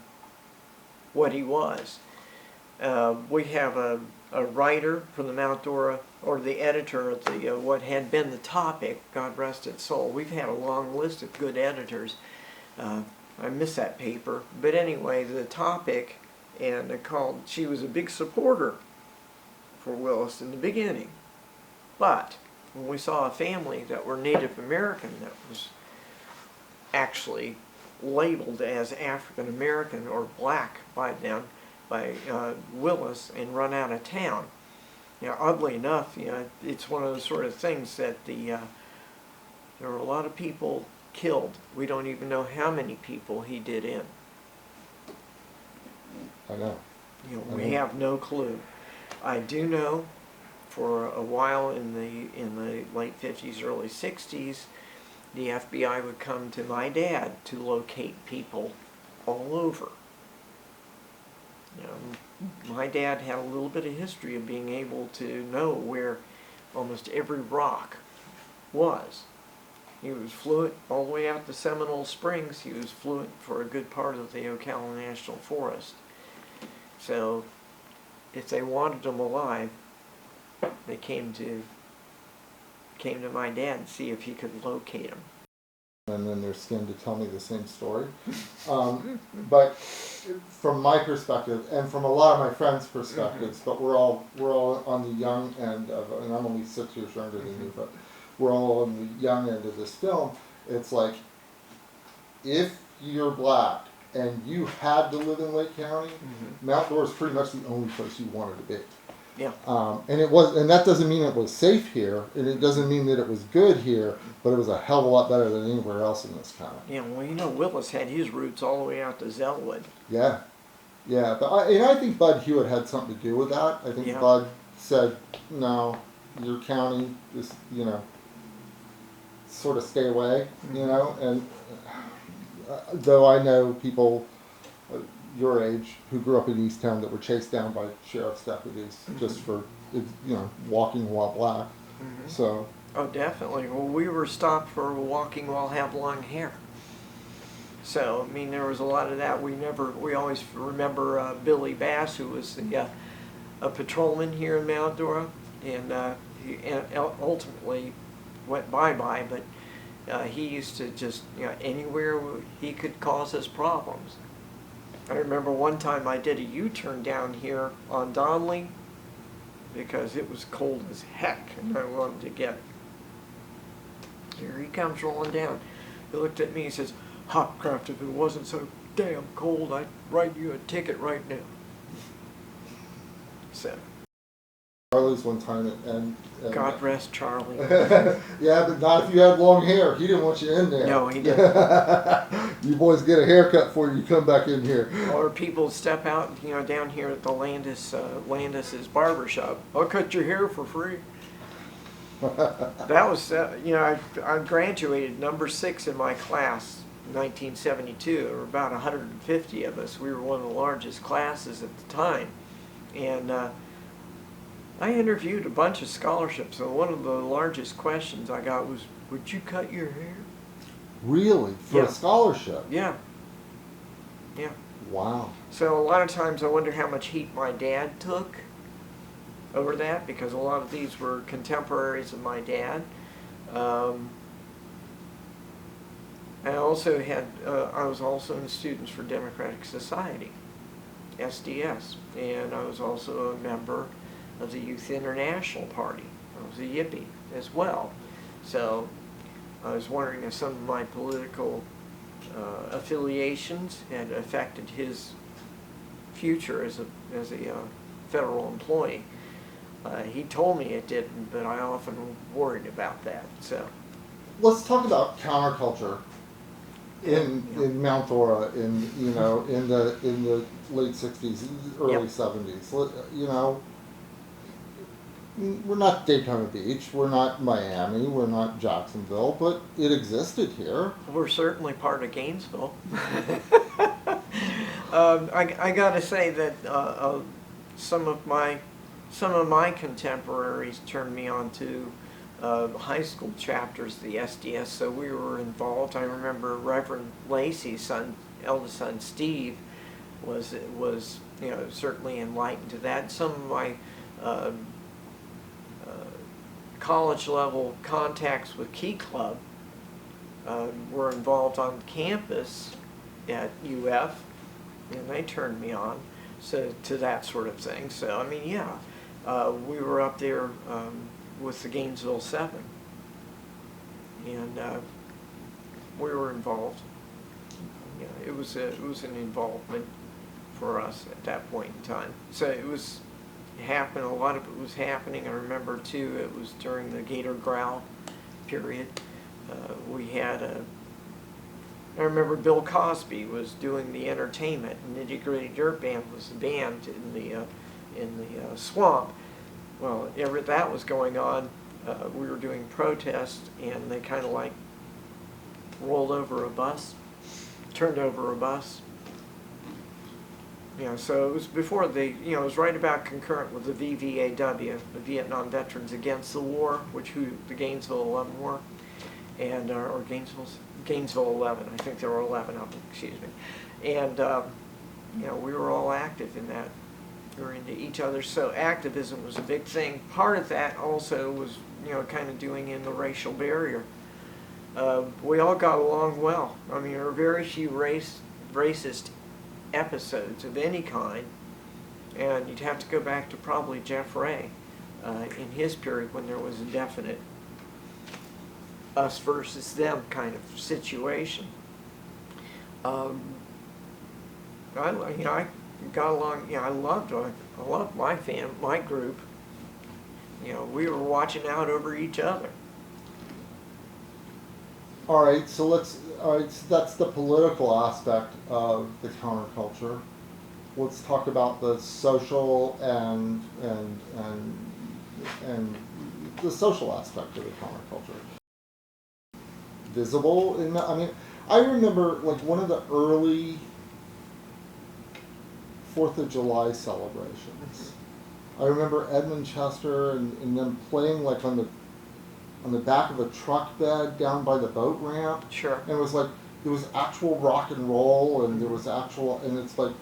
Speaker 2: what he was. We have a writer from the Mount Dora, or the editor of the what had been the topic, God rest its soul. We've had a long list of good editors. I miss that paper. But anyway, the topic, and she was a big supporter for Willis in the beginning. But when we saw a family that were Native American that was actually labeled as African American or black by them, by Willis, and run out of town. You know, oddly enough, you know, it's one of those sort of things that there were a lot of people killed. We don't even know how many people he did in.
Speaker 1: I know.
Speaker 2: You know, we have no clue. I do know for a while in the late 50s, early 60s, the FBI would come to my dad to locate people all over. You know, my dad had a little bit of history of being able to know where almost every rock was. He was fluent all the way out to Seminole Springs. He was fluent for a good part of the Ocala National Forest. So if they wanted him alive, they came to my dad and see if he could locate him.
Speaker 1: And then their skin to tell me the same story. But from my perspective, and from a lot of my friends' perspectives, but we're all on the young end of, and I'm only 6 years younger than you, but we're all on the young end of this film. It's like, if you're black and you had to live in Lake County, Mount Dora is pretty much the only place you wanted to be.
Speaker 2: Yeah.
Speaker 1: And that doesn't mean it was safe here, and it doesn't mean that it was good here, but it was a hell of a lot better than anywhere else in this county.
Speaker 2: Yeah, well, you know, Willis had his roots all the way out to Zellwood.
Speaker 1: Yeah, yeah, but I think Bud Hewitt had something to do with that. I think Bud said, no, your county is, you know, sort of stay away, you know, and though I know people your age who grew up in Easttown that were chased down by sheriff's deputies just for, you know, walking while black. So.
Speaker 2: Oh, definitely. Well, we were stopped for walking while have long hair. So, I mean, there was a lot of that. We always remember Billy Bass, who was a patrolman here in Mount Dora, and he ultimately went bye-bye, but he used to just, you know, anywhere he could cause us problems. I remember one time I did a U-turn down here on Donley because it was cold as heck and I wanted to get. Here he comes rolling down. He looked at me and says, "Hopcraft, if it wasn't so damn cold, I'd write you a ticket right now." So.
Speaker 1: Charlie's one time and
Speaker 2: God rest Charlie.
Speaker 1: Yeah, but not if you had long hair. He didn't want you in there.
Speaker 2: No, he didn't.
Speaker 1: You boys get a haircut before you come back in here.
Speaker 2: Or people step out, you know, down here at the Landis's barber shop. "I'll cut your hair for free." That was, you know, I graduated number 6 in my class in 1972. There were about 150 of us. We were one of the largest classes at the time. And I interviewed a bunch of scholarships, and one of the largest questions I got was, "Would you cut your hair?"
Speaker 1: Really? For a scholarship?
Speaker 2: Yeah. Yeah.
Speaker 1: Wow.
Speaker 2: So a lot of times I wonder how much heat my dad took over that, because a lot of these were contemporaries of my dad. I also had, I was also in Students for Democratic Society, SDS, and I was also a member of the Youth International Party. I was a Yippie as well. So I was wondering if some of my political affiliations had affected his future as a federal employee. He told me it didn't, but I often worried about that. So
Speaker 1: Let's talk about counterculture in Mount Dora in in the late '60s, early '70s. We're not Daytona Beach, we're not Miami, we're not Jacksonville, but it existed here.
Speaker 2: We're certainly part of Gainesville. I gotta say that some of my contemporaries turned me on to high school chapters of the SDS, so we were involved. I remember Reverend Lacey's son, eldest son Steve, was certainly enlightened to that. Some of my college level contacts with Key Club were involved on campus at UF, and they turned me on to that sort of thing. So I mean, yeah, we were up there with the Gainesville 7, and we were involved. Yeah, it was an involvement for us at that point in time. So it was happening. A lot of it was happening. I remember too. It was during the Gator Growl period. We had I remember Bill Cosby was doing the entertainment, and Nitty Gritty Dirt Band was the band in the swamp. Well, that was going on. We were doing protests, and they kind of like rolled over a bus, turned over a bus. So it was before it was right about concurrent with the VVAW, the Vietnam Veterans Against the War, who the Gainesville 11 were, and or Gainesville 11. I think there were 11 of them. Excuse me, and we were all active in that. We were into each other, so activism was a big thing. Part of that also was kind of doing in the racial barrier. We all got along well. I mean, there were very few racist episodes of any kind, and you'd have to go back to probably Jeff Ray in his period when there was a definite us versus them kind of situation. I got along. I loved my group. We were watching out over each other.
Speaker 1: All right, so that's the political aspect of the counterculture. Let's talk about the social and the social aspect of the counterculture. Visible in that, I mean, I remember like one of the early 4th of July celebrations. I remember Edmund Chester and them playing like on the back of a truck bed down by the boat ramp.
Speaker 2: Sure.
Speaker 1: And it was like, there was actual rock and roll, and there was actual, and it's like...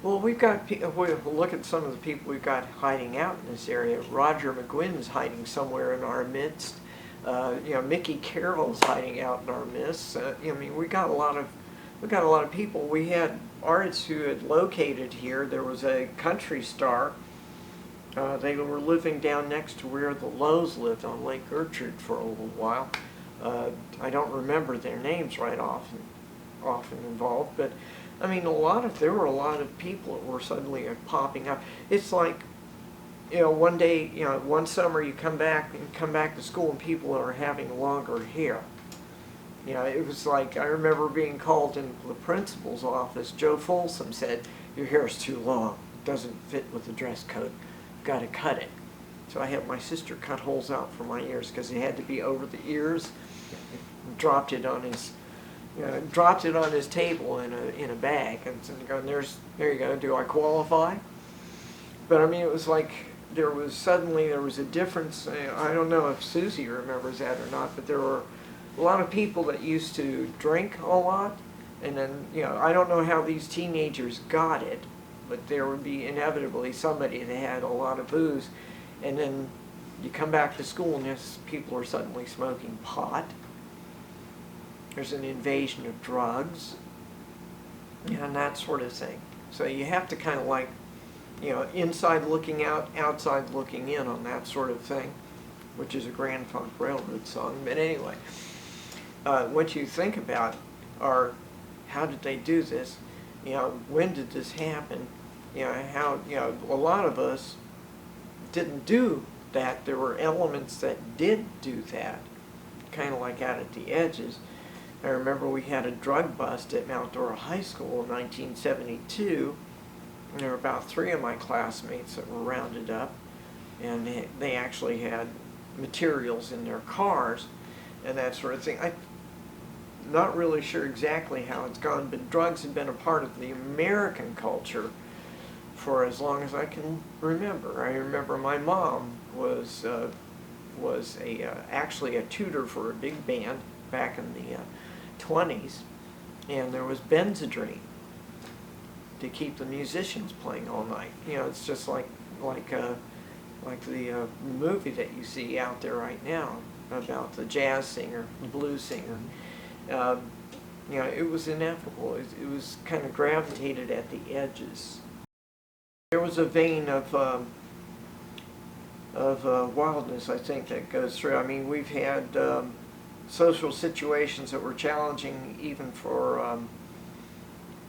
Speaker 2: Well, we've got, look at some of the people we've got hiding out in this area. Roger McGuinn's hiding somewhere in our midst. Mickey Carroll's hiding out in our midst. I mean, we got a lot of people. We had artists who had located here. There was a country star. They were living down next to where the Lowe's lived on Lake Gertrude for a little while. I don't remember their names right often involved, but I mean, there were a lot of people that were suddenly popping up. It's like, one day, one summer you come back to school and people are having longer hair. It was like, I remember being called into the principal's office. Joe Folsom said, "Your hair is too long. It doesn't fit with the dress code. You've got to cut it." So I had my sister cut holes out for my ears because it had to be over the ears. Dropped it on his table in a bag, and going, there you go. Do I qualify? But I mean, it was like there was a difference. I don't know if Susie remembers that or not, but there were a lot of people that used to drink a lot, and then I don't know how these teenagers got it, but there would be inevitably somebody that had a lot of booze, and then you come back to school and people are suddenly smoking pot. there's an invasion of drugs, and that sort of thing. So you have to kind of like, inside looking out, outside looking in on that sort of thing, which is a Grand Funk Railroad song. But anyway, what you think about are, how did they do this? When did this happen? How, a lot of us didn't do that. There were elements that did do that, kind of like out at the edges. I remember we had a drug bust at Mount Dora High School in 1972. And there were about 3 of my classmates that were rounded up, and they actually had materials in their cars and that sort of thing. I'm not really sure exactly how it's gone, but drugs have been a part of the American culture for as long as I can remember. I remember my mom was actually a tutor for a big band back in the 20s, and there was Benzedrine to keep the musicians playing all night. It's just like the movie that you see out there right now about the jazz singer, the blues singer. It was inevitable. It was kind of gravitated at the edges. There was a vein of wildness, I think, that goes through. I mean, we've had social situations that were challenging even for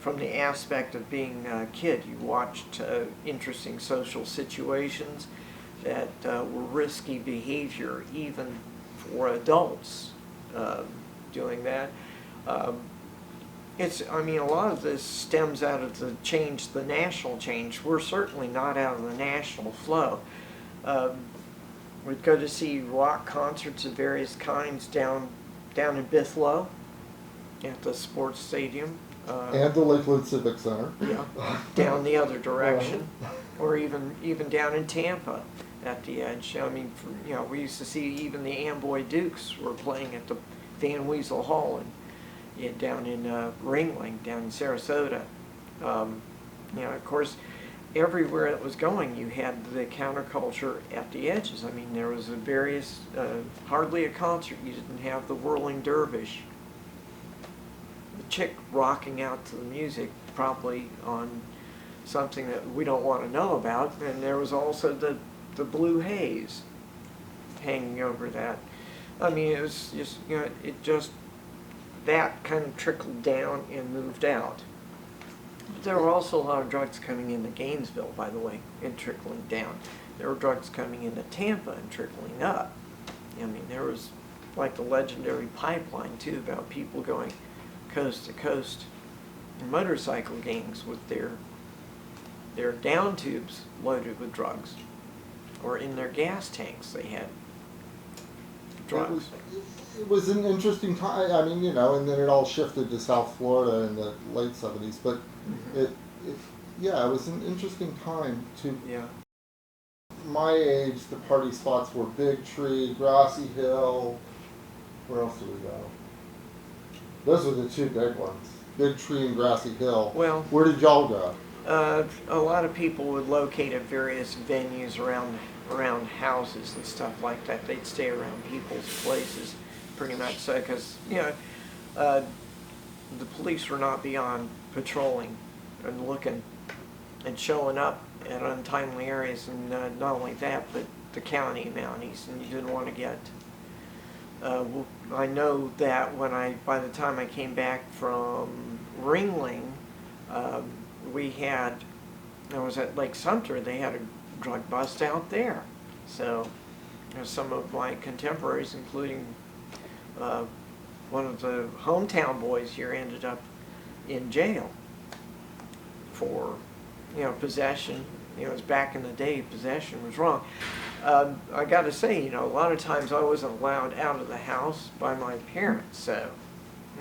Speaker 2: from the aspect of being a kid. You watched interesting social situations that were risky behavior even for adults doing that. I mean, a lot of this stems out of the national change. We're certainly not out of the national flow. We'd go to see rock concerts of various kinds down in Bithlow at the sports stadium.
Speaker 1: And the Lakewood Civic Center.
Speaker 2: Yeah, down the other direction, or even down in Tampa at the edge. I mean, we used to see even the Amboy Dukes were playing at the Van Weasel Hall down in Ringling, down in Sarasota. Of course, everywhere it was going, you had the counterculture at the edges. I mean, there was hardly a concert you didn't have the whirling dervish, the chick rocking out to the music, probably on something that we don't want to know about. And there was also the blue haze hanging over that. I mean, it was just, that kind of trickled down and moved out. There were also a lot of drugs coming into Gainesville, by the way, and trickling down. There were drugs coming into Tampa and trickling up. I mean, there was like the legendary pipeline, too, about people going coast to coast, motorcycle gangs with their down tubes loaded with drugs, or in their gas tanks they had drugs.
Speaker 1: It was an interesting time. I mean, and then it all shifted to South Florida in the late 70s. But it was an interesting time too.
Speaker 2: Yeah.
Speaker 1: My age, the party spots were Big Tree, Grassy Hill. Where else did we go? Those were the 2 big ones, Big Tree and Grassy Hill.
Speaker 2: Well,
Speaker 1: where did y'all go?
Speaker 2: A lot of people would locate at various venues around houses and stuff like that. They'd stay around people's places, pretty much so, because the police were not beyond patrolling and looking and showing up at untimely areas, and not only that, but the county mounties, and you didn't want to get. I know that by the time I came back from Ringling, I was at Lake Sumter. They had a drug bust out there. So some of my contemporaries, including one of the hometown boys here, ended up in jail for possession. It was back in the day, possession was wrong. I got to say, a lot of times I wasn't allowed out of the house by my parents. So,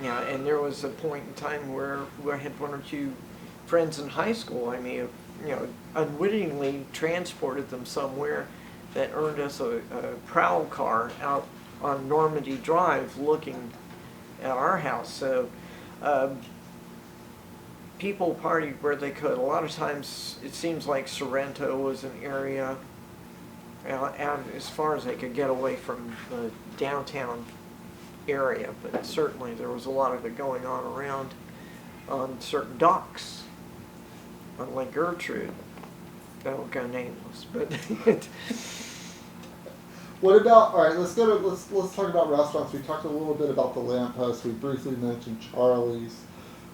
Speaker 2: and there was a point in time where I had 1 or 2 friends in high school. I may have, unwittingly transported them somewhere that earned us a prowl car out on Normandy Drive looking at our house. So, people partied where they could. A lot of times it seems like Sorrento was an area out as far as they could get away from the downtown area, but certainly there was a lot of it going on around on certain docks on Lake Gertrude. That will go nameless, but
Speaker 1: What about, all right, let's talk about restaurants. We talked a little bit about the Lamppost. We briefly mentioned Charlie's.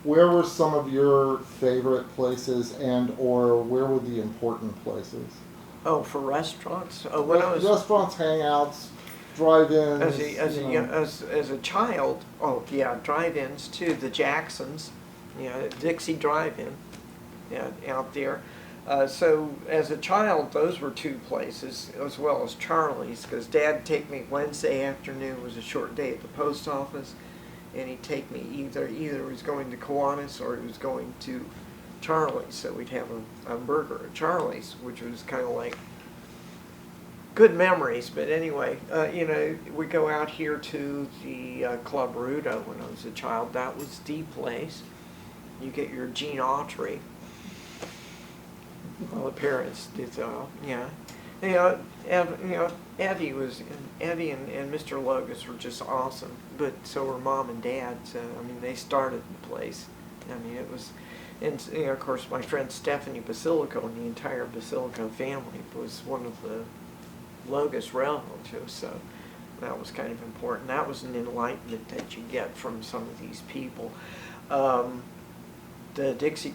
Speaker 1: Where were some of your favorite places, and or where were the important places?
Speaker 2: oh, for restaurants. Oh, when I was
Speaker 1: Restaurants, hangouts, drive-ins.
Speaker 2: as a child, oh yeah, drive-ins too. The Jacksons, Dixie Drive-In, out there. So as a child, those were two places, as well as Charlie's, because Dad'd take me Wednesday afternoon, was a short day at the post office, and he'd take me either he was going to Kiwanis or he was going to Charlie's. So we'd have a burger at Charlie's, which was kind of like good memories. But anyway, we go out here to the Club Rudo when I was a child. That was the place. You get your Gene Autry. Well, the parents did, yeah. Evie and Mr. Logus were just awesome, but so were Mom and Dad. So I mean, they started the place. I mean, it was, and of course, my friend Stephanie Basilico and the entire Basilico family was one of the Logus relatives. So that was kind of important. That was an enlightenment that you get from some of these people. The Dixie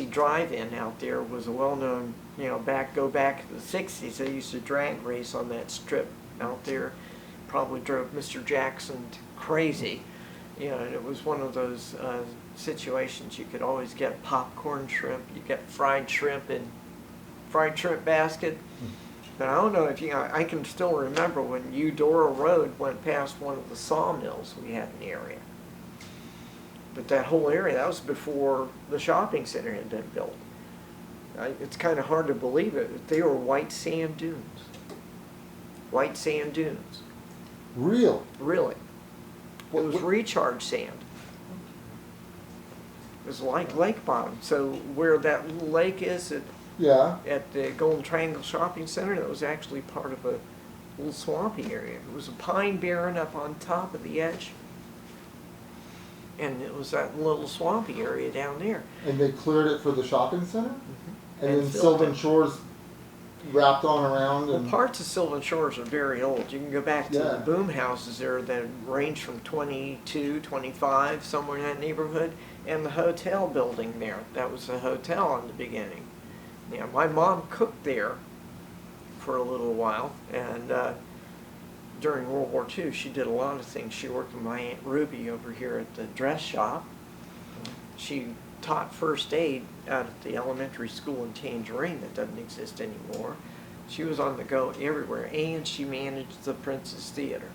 Speaker 2: Drive-In out there was a well-known, go back to the 60s. They used to drag race on that strip out there. Probably drove Mr. Jackson crazy. And it was one of those situations you could always get popcorn shrimp. You get fried shrimp in fried shrimp basket. But I don't know if I can still remember when Eudora Road went past one of the sawmills we had in the area. But that whole area, that was before the shopping center had been built. It's kind of hard to believe it. They were white sand dunes. White sand dunes.
Speaker 1: Real?
Speaker 2: Really. It was recharge sand. It was like lake bottom. So where that little lake is at the Golden Triangle Shopping Center, that was actually part of a little swampy area. It was a pine barren up on top of the edge. And it was that little swampy area down there.
Speaker 1: And they cleared it for the shopping center?
Speaker 2: Mm-hmm.
Speaker 1: And then Sylvan Shores wrapped on around?
Speaker 2: Well, parts of Sylvan Shores are very old. You can go back to the boom houses there that range from 22, 25, somewhere in that neighborhood, and the hotel building there. That was a hotel in the beginning. Yeah, my mom cooked there for a little while, and during World War II, she did a lot of things. She worked with my Aunt Ruby over here at the dress shop. She taught first aid out at the elementary school in Tangerine that doesn't exist anymore. She was on the go everywhere, and she managed the Princess Theater.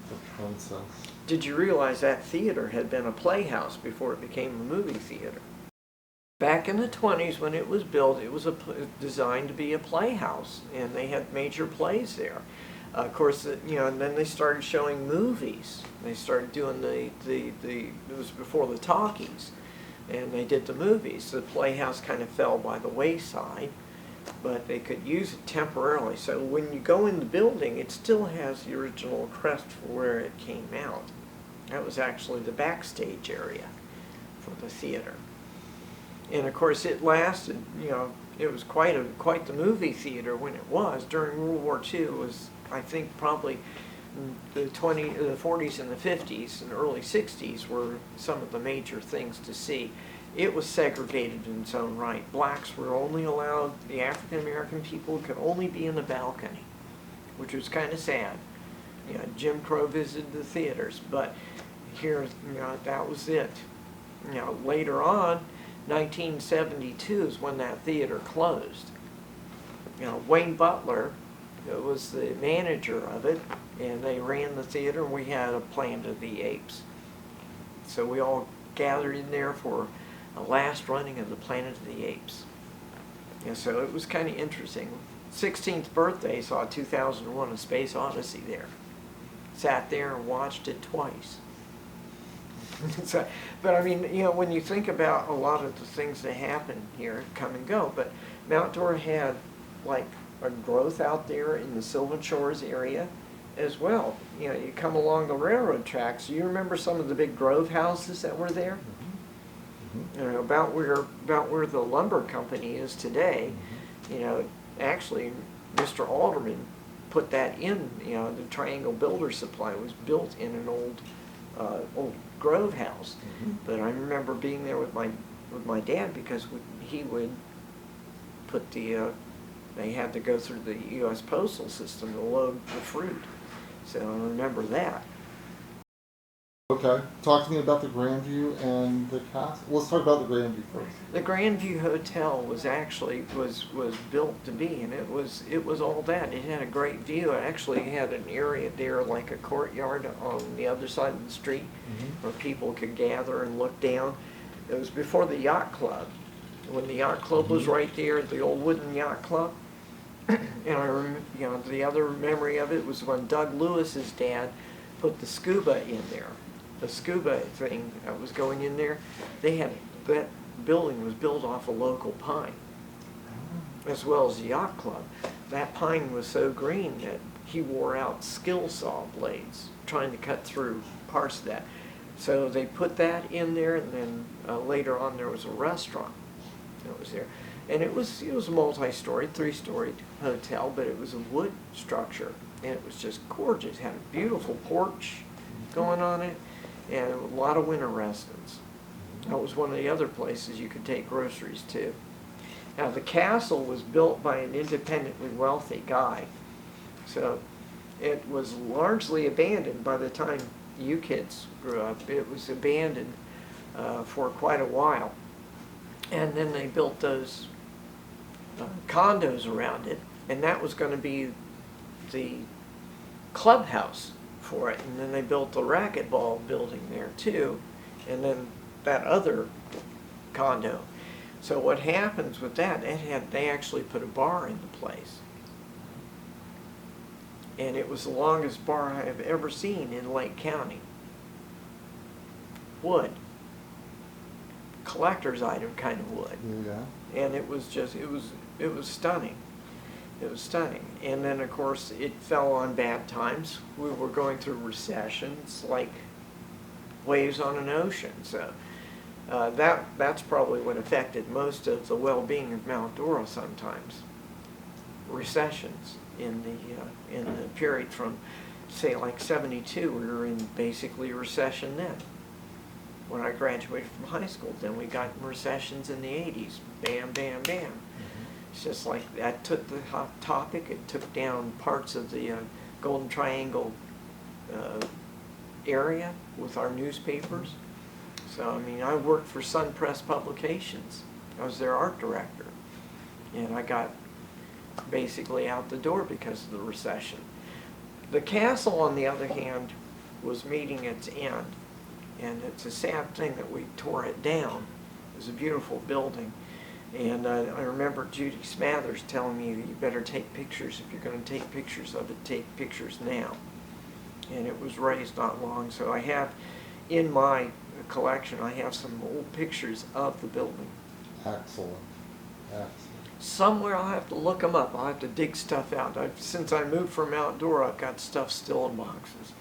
Speaker 1: The Princess.
Speaker 2: Did you realize that theater had been a playhouse before it became a movie theater? Back in the 20s when it was built, it was designed to be a playhouse, and they had major plays there. Of course, and then they started showing movies. They started doing it was before the talkies, and they did the movies. The playhouse kind of fell by the wayside, but they could use it temporarily. So when you go in the building, it still has the original crest for where it came out. That was actually the backstage area for the theater. And of course it lasted, it was quite the movie theater when it was. During World War II, it was, I think, probably the 40s and the 50s and early 60s were some of the major things to see. It was segregated in its own right. Blacks were only allowed, the African American people could only be in the balcony, which was kind of sad. Jim Crow visited the theaters, but here, that was it. Later on, 1972 is when that theater closed. Wayne Butler was the manager of it, and they ran the theater, and we had a Planet of the Apes. So we all gathered in there for a last running of the Planet of the Apes. So it was kind of interesting. 16th birthday saw 2001: A Space Odyssey there. Sat there and watched it twice. So, but I mean, when you think about a lot of the things that happen here, come and go. But Mount Dora had like a growth out there in the Sylvan Shores area, as well. You know, you come along the railroad tracks. You remember some of the big grove houses that were there?
Speaker 1: Mhm.
Speaker 2: You know, about where the lumber company is today. You know, actually, Mr. Alderman put that in. You know, the Triangle Builder Supply was built in an old grove house.
Speaker 1: Mhm.
Speaker 2: But I remember being there with my dad because he would put they had to go through the U.S. postal system to load the fruit. So I remember that.
Speaker 1: Okay, talk to me about the Grandview and the castle. Let's talk about the Grandview first.
Speaker 2: The Grandview Hotel was actually was built to be, and it was all that. It had a great view. It actually had an area there, like a courtyard on the other side of the street, where people could gather and look down. It was before the yacht club. When the yacht club was right there, the old wooden yacht club. And I remember, you know, the other memory of it was when Doug Lewis's dad put the scuba in there. The scuba thing that was going in there, that building was built off a local pine, as well as the yacht club. That pine was so green that he wore out skill saw blades trying to cut through parts of that. So they put that in there, and then later on there was a restaurant that was there. And it was a multi-story, 3-story hotel, but it was a wood structure, and it was just gorgeous. It had a beautiful porch going on it, and a lot of winter residents. That was one of the other places you could take groceries to. Now the castle was built by an independently wealthy guy, so it was largely abandoned by the time you kids grew up. It was abandoned for quite a while, and then they built those condos around it, and that was going to be the clubhouse for it. And then they built the racquetball building there too, and then that other condo. So what happens with that, they actually put a bar in the place, and it was the longest bar I have ever seen in Lake County. Wood, collector's item kind of wood.
Speaker 1: Yeah.
Speaker 2: And it was just, it was stunning. It was stunning. And then of course it fell on bad times. We were going through recessions like waves on an ocean. So that's probably what affected most of the well-being of Mount Dora sometimes. Recessions in the period from, say, like 72, we were in basically a recession then. When I graduated from high school, then we got recessions in the 80s. Bam, bam, bam. It's just like that took the hot topic, it took down parts of the Golden Triangle area with our newspapers. So, I mean, I worked for Sun Press Publications. I was their art director. And I got basically out the door because of the recession. The castle, on the other hand, was meeting its end. And it's a sad thing that we tore it down. It was a beautiful building. And I remember Judy Smathers telling me, you better take pictures. If you're going to take pictures of it, take pictures now. And it was raised not long. So I have, in my collection, I have some old pictures of the building.
Speaker 1: Excellent. Excellent.
Speaker 2: Somewhere I'll have to look them up. I'll have to dig stuff out. Since I moved from Mount Dora, I've got stuff still in boxes.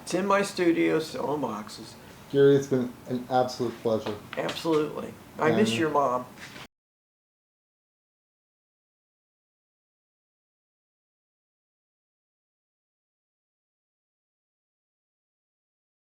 Speaker 2: It's in my studio, still in boxes.
Speaker 1: Gary, it's been an absolute pleasure.
Speaker 2: Absolutely. I miss your mom.